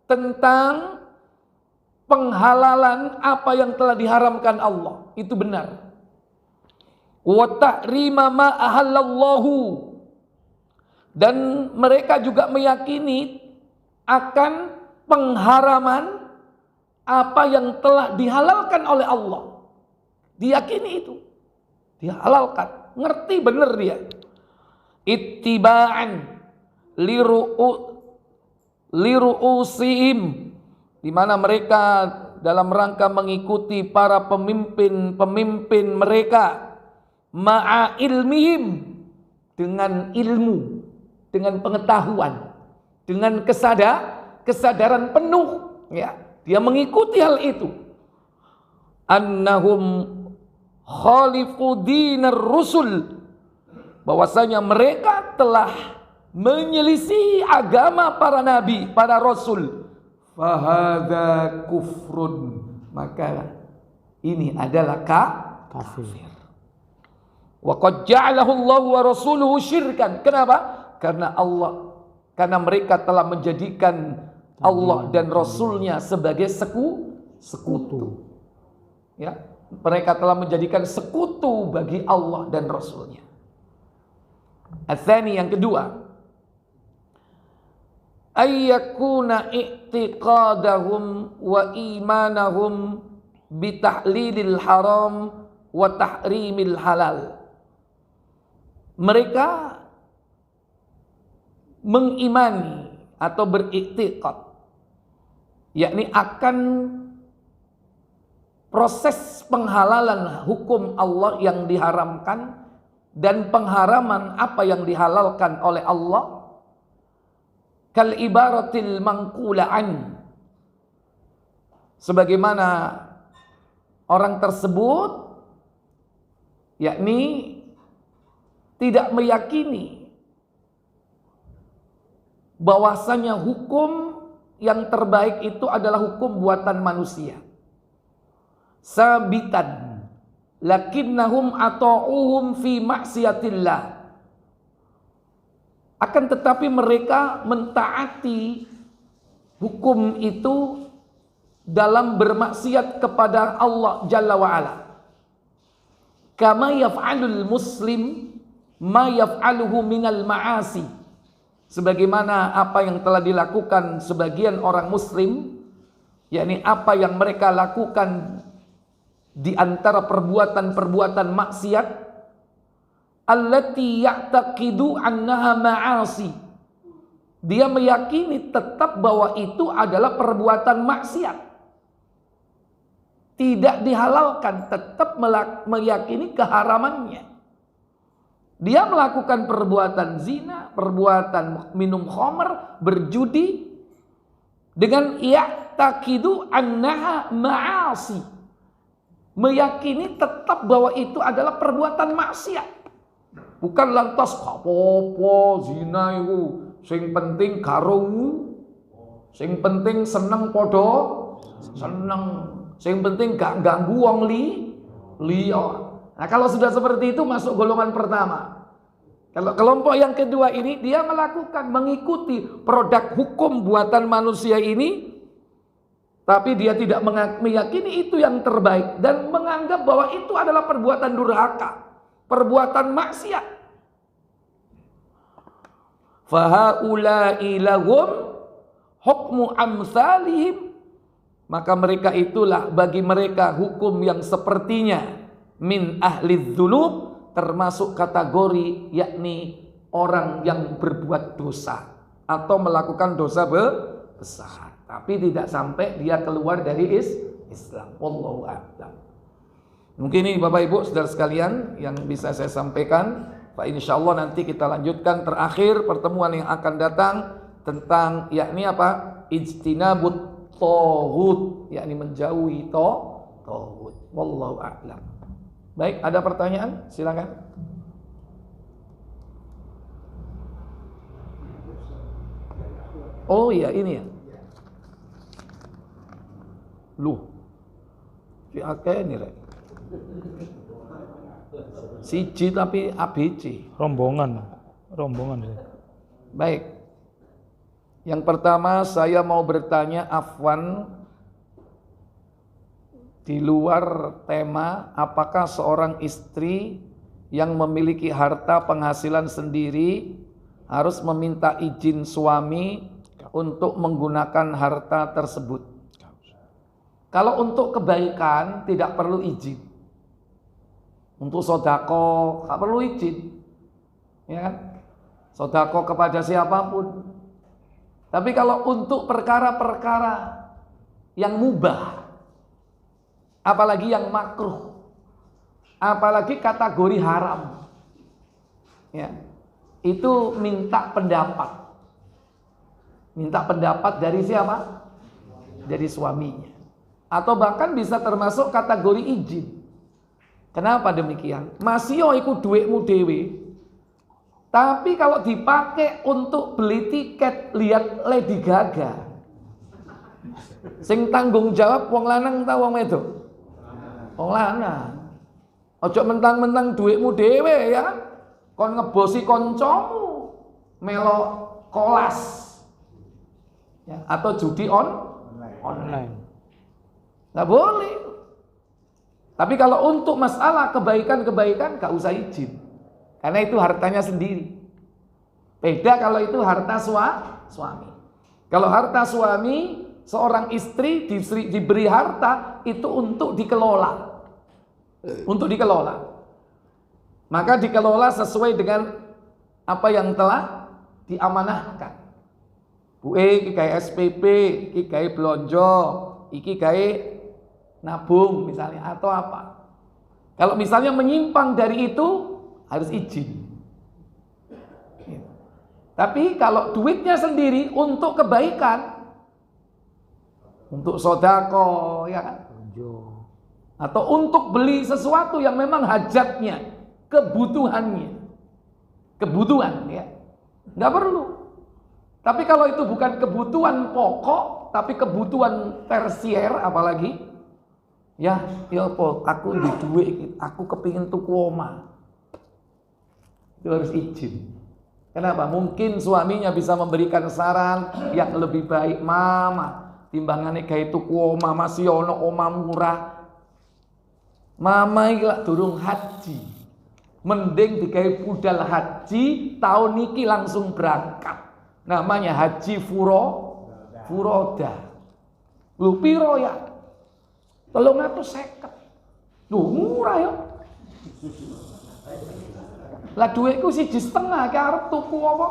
A: tentang penghalalan apa yang telah diharamkan Allah, itu benar. Wa tahrima ma ahallallahu, dan mereka juga meyakini akan pengharaman apa yang telah dihalalkan oleh Allah. Diyakini itu, dihalalkan, ngerti benar dia. Ittiba'an liru'usihim, di mana mereka dalam rangka mengikuti para pemimpin mereka, ma'a ilmihim, dengan ilmu, dengan pengetahuan, dengan kesadaran penuh, ya, dia mengikuti hal itu. Annahum khalifu dinar rusul, bahwasanya mereka telah menyelisih agama para nabi, para rasul. Fahadha kufrun, maka ini adalah kafir. Wa qad ja'alahu Allah wa rasuluhu syirkan. Kenapa? Karena mereka telah menjadikan Allah dan Rasulnya sebagai sekutu. Ya, mereka telah menjadikan sekutu bagi Allah dan Rasulnya. Atsani, yang kedua, ayyakuna i'tiqadahum wa imanahum bitahlilil haram wa tahrimil halal. Mereka mengimani atau beriktikad, yakni akan proses penghalalan hukum Allah yang diharamkan dan pengharaman apa yang dihalalkan oleh Allah, kal ibaratil mangkula'an, sebagaimana orang tersebut yakni tidak meyakini bahwasanya hukum yang terbaik itu adalah hukum buatan manusia. Sabitan lakinnahum ata'uhum fi maksiatillah, akan tetapi mereka mentaati hukum itu dalam bermaksiat kepada Allah Jalla wa'ala. Kama yaf'alul muslim ma yaf'aluhu minal ma'asi, sebagaimana apa yang telah dilakukan sebagian orang muslim, yakni apa yang mereka lakukan di antara perbuatan-perbuatan maksiat, allati ya'taqidu annaha ma'asi, dia meyakini tetap bahwa itu adalah perbuatan maksiat, tidak dihalalkan, tetap meyakini keharamannya. Dia melakukan perbuatan zina, perbuatan minum khamr, berjudi, dengan ya'taqidu annaha ma'asi, meyakini tetap bahwa itu adalah perbuatan maksiat. Bukan lantas apa-apa zina itu, sing penting karo, sing penting seneng podo seneng, sing penting gak ganggu wong liya. Nah, kalau sudah seperti itu masuk golongan pertama. Kalau kelompok yang kedua ini, dia mengikuti produk hukum buatan manusia ini, tapi dia tidak meyakini itu yang terbaik dan menganggap bahwa itu adalah perbuatan durhaka, perbuatan maksiat. Fahaula'i lahum hukmu amsalihim, maka mereka itulah bagi mereka hukum yang sepertinya min ahli dzunub, termasuk kategori yakni orang yang berbuat dosa atau melakukan dosa besar, tapi tidak sampai dia keluar dari Islam. Wallahu a'lam. Mungkin ini Bapak Ibu saudara sekalian yang bisa saya sampaikan. Pak, insyaallah nanti kita lanjutkan terakhir pertemuan yang akan datang tentang yakni apa? Ijtinabut taghut, yakni menjauhi taghut. Wallahu a'lam. Baik, ada pertanyaan? Silakan. Oh iya, ini ya. Lu. Si akeh ini rek. Siji tapi ABC.
B: Rombongan.
A: Baik. Yang pertama saya mau bertanya, afwan, di luar tema, apakah seorang istri yang memiliki harta penghasilan sendiri harus meminta izin suami untuk menggunakan harta tersebut? Kalau untuk kebaikan tidak perlu izin. Untuk sodako tak perlu izin, ya kan? Sodako kepada siapapun. Tapi kalau untuk perkara-perkara yang mubah, apalagi yang makruh, apalagi kategori haram. Ya. Itu minta pendapat. Minta pendapat dari siapa? Dari suaminya. Atau bahkan bisa termasuk kategori izin. Kenapa demikian? Masih iku duitmu dewe. Tapi kalau dipakai untuk beli tiket lihat Lady Gaga, sing tanggung jawab wong lanang ta wong wedok? Wong lanang. Ojo mentang-mentang duitmu dewe ya. Kon ngebosi koncomu melo kolas. Ya, atau judi online. Nggak boleh. Tapi kalau untuk masalah kebaikan-kebaikan gak usah izin. Karena itu hartanya sendiri. Beda kalau itu harta suami. Kalau harta suami, seorang istri diberi harta itu untuk dikelola. Untuk dikelola. Maka dikelola sesuai dengan apa yang telah diamanahkan. Iki kayak SPP, iki kayak belonjo, iki kayak nabung misalnya atau apa. Kalau misalnya menyimpang dari itu harus izin. Tapi kalau duitnya sendiri untuk kebaikan, untuk sodako, ya kan? Atau untuk beli sesuatu yang memang hajatnya, kebutuhan, ya, nggak perlu. Tapi kalau itu bukan kebutuhan pokok, tapi kebutuhan tersier, apalagi, ya aku di duit, aku kepingin tuku omah. Itu harus izin. Kenapa? Mungkin suaminya bisa memberikan saran yang lebih baik. Mama, timbangannya kayak tuku omah masih ono omah murah. Mama iki lak durung haji. Mending digawe budal haji tahun niki langsung berangkat. Namanya haji furoda. Lu piro ya? 350. Duh, murah ya. Lah duitku 1,5 ki arep tuku apa?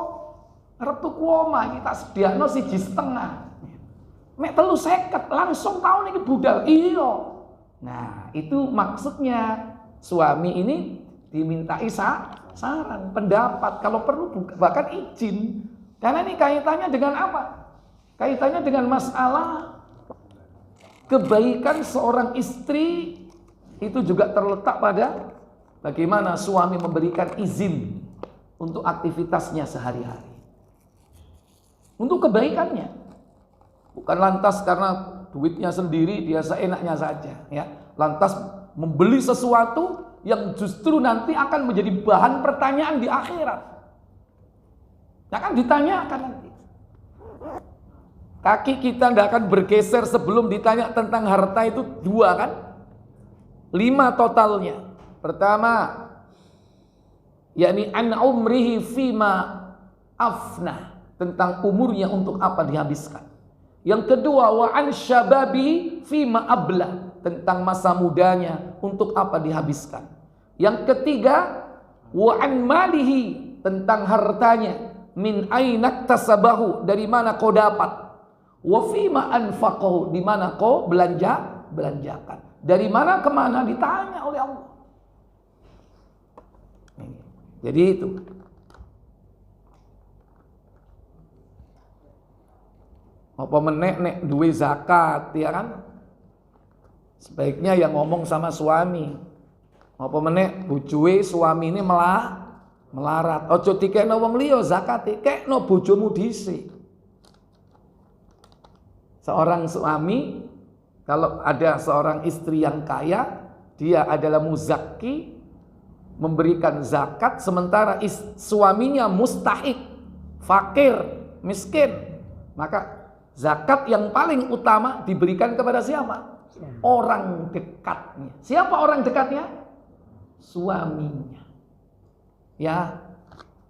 A: Arep tuku omah iki tak sediakno 1,5. Mek 350 langsung tahun iki budal. Iya. Nah, itu maksudnya suami ini dimintai saran, pendapat, kalau perlu bahkan izin. Karena ini kaitannya dengan apa? Kaitannya dengan masalah kebaikan seorang istri itu juga terletak pada bagaimana suami memberikan izin untuk aktivitasnya sehari-hari. Untuk kebaikannya. Bukan lantas karena duitnya sendiri dia seenaknya saja, ya. Lantas membeli sesuatu yang justru nanti akan menjadi bahan pertanyaan di akhirat. Akan ditanyakan nanti. Kaki kita tidak akan bergeser sebelum ditanya tentang harta itu 2 kan? 5 totalnya. Pertama, yakni an umrihi fima afnah, tentang umurnya untuk apa dihabiskan. Yang kedua, wa an syababi fima abla, tentang masa mudanya untuk apa dihabiskan. Yang ketiga, wa an malihi, tentang hartanya, min ainak tasabahu, dari mana kau dapat, wa fima anfaqahu, di mana kau belanjakan, dari mana kemana ditanya oleh Allah. Jadi itu. Apa menek duwe zakat, ya kan? Sebaiknya yang ngomong sama suami. Apa menek bojoe suami ini melarat. Ojo dikekno wong liya zakat, kekno bojomu dhisik. Seorang suami kalau ada seorang istri yang kaya, dia adalah muzakki, memberikan zakat, sementara suaminya mustahik, fakir, miskin, maka zakat yang paling utama diberikan kepada siapa? Orang dekatnya. Siapa orang dekatnya? Suaminya. Ya,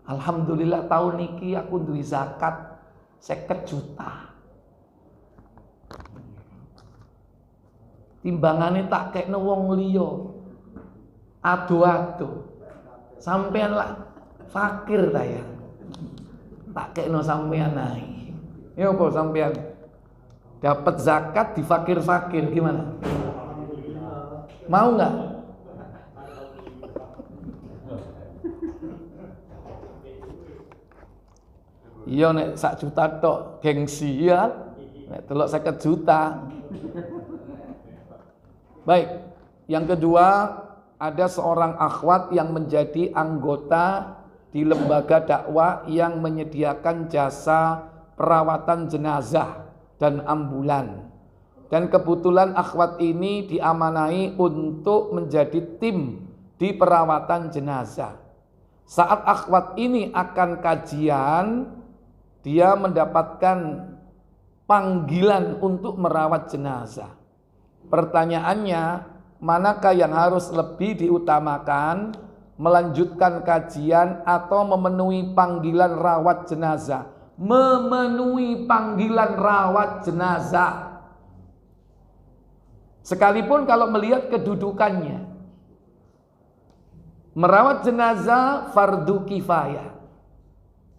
A: alhamdulillah tahun niki aku duwe zakat 50 juta. Timbangane tak kekno wong liya. Ado-ado. Sampean lah fakir ta ya. Tak kekno sampean ae. Ya apa sampean dapat zakat di fakir-fakir gimana? Mau nggak? Iya nek 1 juta tok gengsi ya. Nek delok 50 juta. Baik, yang kedua ada seorang akhwat yang menjadi anggota di lembaga dakwah yang menyediakan jasa perawatan jenazah dan ambulan. Dan kebetulan akhwat ini diamanai untuk menjadi tim di perawatan jenazah. Saat akhwat ini akan kajian, dia mendapatkan panggilan untuk merawat jenazah. Pertanyaannya, manakah yang harus lebih diutamakan, melanjutkan kajian atau memenuhi panggilan rawat jenazah? Memenuhi panggilan rawat jenazah. Sekalipun kalau melihat kedudukannya, merawat jenazah fardu kifayah,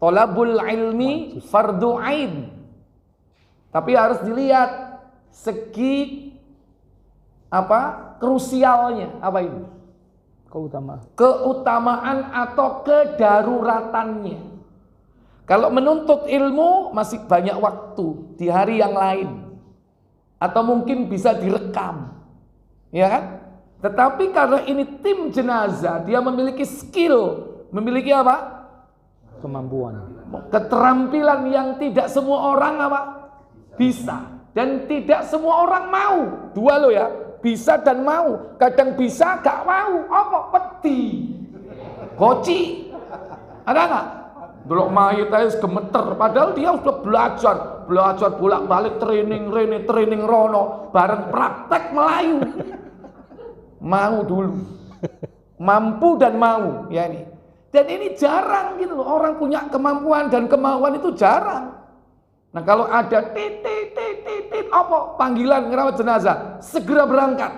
A: thalabul ilmi fardu ain. Tapi harus dilihat segi krusialnya, apa ini? Keutamaan atau kedaruratannya. Kalau menuntut ilmu masih banyak waktu di hari yang lain. Atau mungkin bisa direkam, ya kan? Tetapi karena ini tim jenazah, dia memiliki skill, memiliki apa?
B: Kemampuan,
A: keterampilan yang tidak semua orang bisa, dan tidak semua orang mau. Dua loh ya, bisa dan mau. Kadang bisa gak mau, peti, goci, ada nggak? Delok mayit aja gemeter, padahal dia sudah belajar bolak-balik training rono, bareng praktek Melayu. Mau dulu. Mampu dan mau, ya ini. Dan ini jarang gitu loh, orang punya kemampuan dan kemauan itu jarang. Nah, kalau ada panggilan ngerawat jenazah, segera berangkat.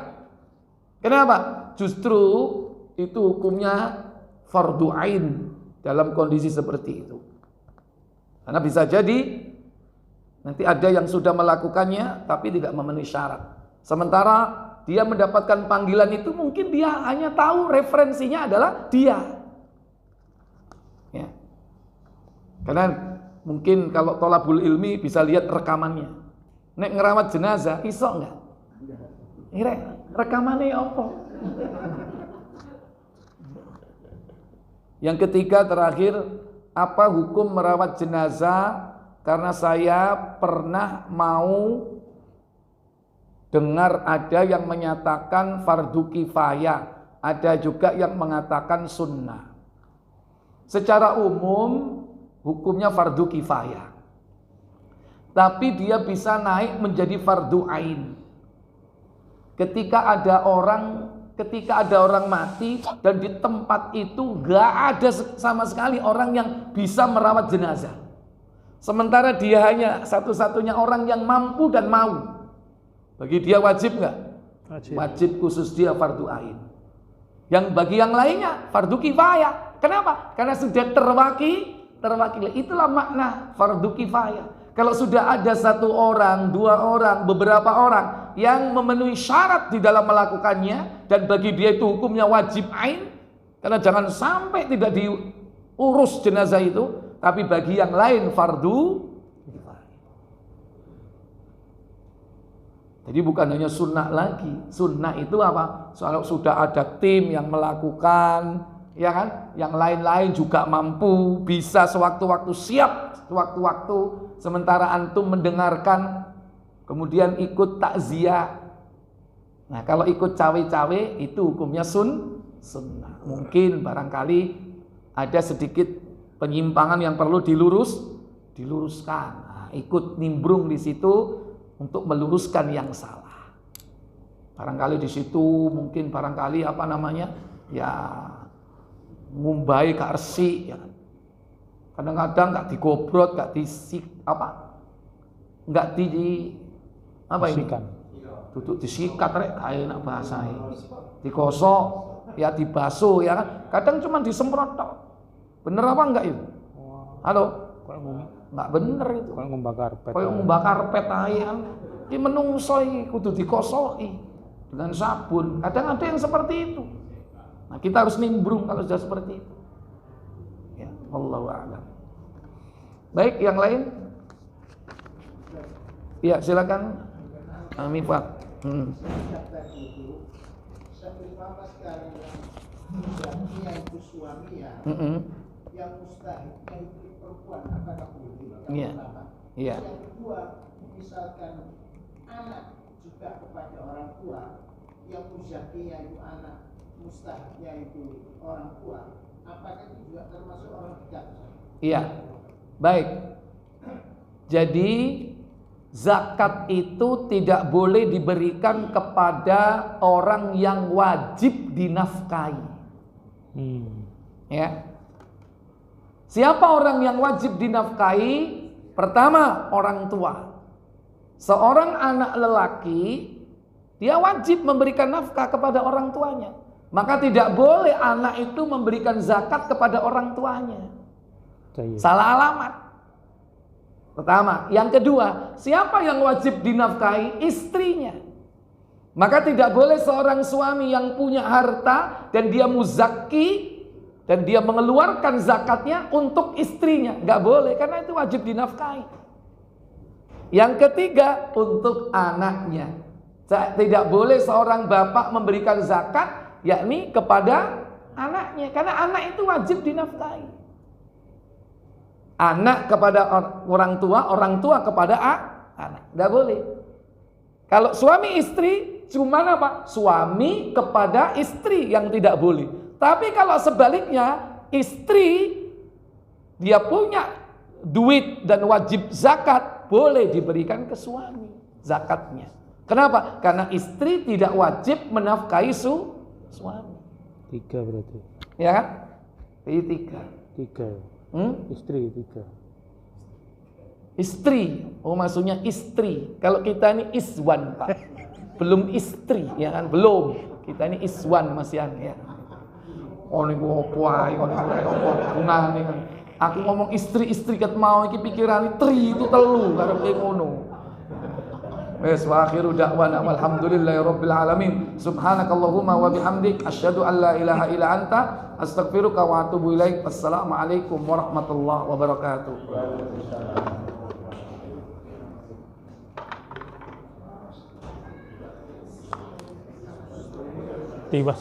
A: Kenapa? Justru itu hukumnya fardu ain. Dalam kondisi seperti itu. Karena bisa jadi nanti ada yang sudah melakukannya tapi tidak memenuhi syarat. Sementara dia mendapatkan panggilan itu mungkin dia hanya tahu referensinya adalah dia. Ya. Karena mungkin kalau thalabul ilmi bisa lihat rekamannya. Nek ngerawat jenazah iso enggak? Rekamannya apa? Yang ketiga terakhir, apa hukum merawat jenazah? Karena saya pernah mau dengar ada yang menyatakan fardu kifayah, ada juga yang mengatakan sunnah. Secara umum hukumnya fardu kifayah, tapi dia bisa naik menjadi fardu ain. Ketika ada orang mati dan di tempat itu gak ada sama sekali orang yang bisa merawat jenazah. Sementara dia hanya satu-satunya orang yang mampu dan mau. Bagi dia wajib gak? Wajib khusus dia fardu ain. Yang bagi yang lainnya fardu kifayah. Kenapa? Karena sudah terwakili. Itulah makna fardu kifayah. Kalau sudah ada 1 orang, 2 orang, beberapa orang yang memenuhi syarat di dalam melakukannya, dan bagi dia itu hukumnya wajib ain, karena jangan sampai tidak diurus jenazah itu, tapi bagi yang lain fardu kifayah. Jadi bukan hanya sunnah lagi. Sunnah itu apa? Kalau sudah ada tim yang melakukan, ya kan? Yang lain-lain juga mampu, bisa sewaktu-waktu, siap sewaktu-waktu. Sementara antum mendengarkan, kemudian ikut takziah. Nah, kalau ikut cawe-cawe itu hukumnya sunnah. Mungkin barangkali ada sedikit penyimpangan yang perlu diluruskan. Nah, ikut nimbrung di situ untuk meluruskan yang salah. Barangkali di situ mungkin ya ngumbai karsi, ya kan. Kadang-kadang nggak digobrot, nggak duduk disikat kayak bahasanya, digosok, ya dibasuh, ya kan. Kadang cuma disemprot tok. Bener apa enggak itu? Halo? Enggak bener itu. Kayak ngumbah karpet aja. Ki menungso iki kudu dikosoki dengan sabun. Kadang ada yang seperti itu. Nah, kita harus nimbrung kalau sudah seperti itu. Ya, wallahu a'lam. Baik, yang lain? Ya, silakan. Mifat.
C: Yaitu suami yang mustahiknya itu perempuan, apakah boleh?
A: Iya. Iya.
C: Yang kedua, misalkan anak juga kepada orang tua, yang muzakinya itu anak, mustahiknya itu orang tua, apakah itu juga termasuk orang dekat?
A: Iya. Baik. Jadi zakat itu tidak boleh diberikan kepada orang yang wajib dinafkahi. Ya. Siapa orang yang wajib dinafkahi? Pertama, orang tua. Seorang anak lelaki, dia wajib memberikan nafkah kepada orang tuanya. Maka tidak boleh anak itu memberikan zakat kepada orang tuanya. Salah alamat. Pertama. Yang kedua, siapa yang wajib dinafkahi? Istrinya. Maka tidak boleh seorang suami yang punya harta dan dia muzaki dan dia mengeluarkan zakatnya untuk istrinya. Nggak boleh, karena itu wajib dinafkahi. Yang ketiga, untuk anaknya. Tidak boleh seorang bapak memberikan zakat yakni kepada anaknya, karena anak itu wajib dinafkahi. Anak kepada orang tua kepada anak. Nggak boleh. Kalau suami istri cuma apa? Suami kepada istri yang tidak boleh. Tapi kalau sebaliknya, istri dia punya duit dan wajib zakat, boleh diberikan ke suami zakatnya. Kenapa? Karena istri tidak wajib menafkahi suami.
B: 3 berarti.
A: Ya kan? Ini 3.
B: Istri 3.
A: Istri. Oh, maksudnya istri. Kalau kita ini iswan, Pak. Belum istri, ya kan? Belum. Kita ini iswan masih ya. Oh, niku opo ae kok hubungane kan. Aku ngomong istri ket mau iki pikirane tri itu telu karepe ngono. Wes wa akhiru da'wana walhamdulillahirabbil alamin. Subhanakallahumma wa bihamdik asyhadu an la ilaha illa anta astaghfiruka wa atubu ilaik. Assalamualaikum warahmatullahi wabarakatuh.
B: Tiba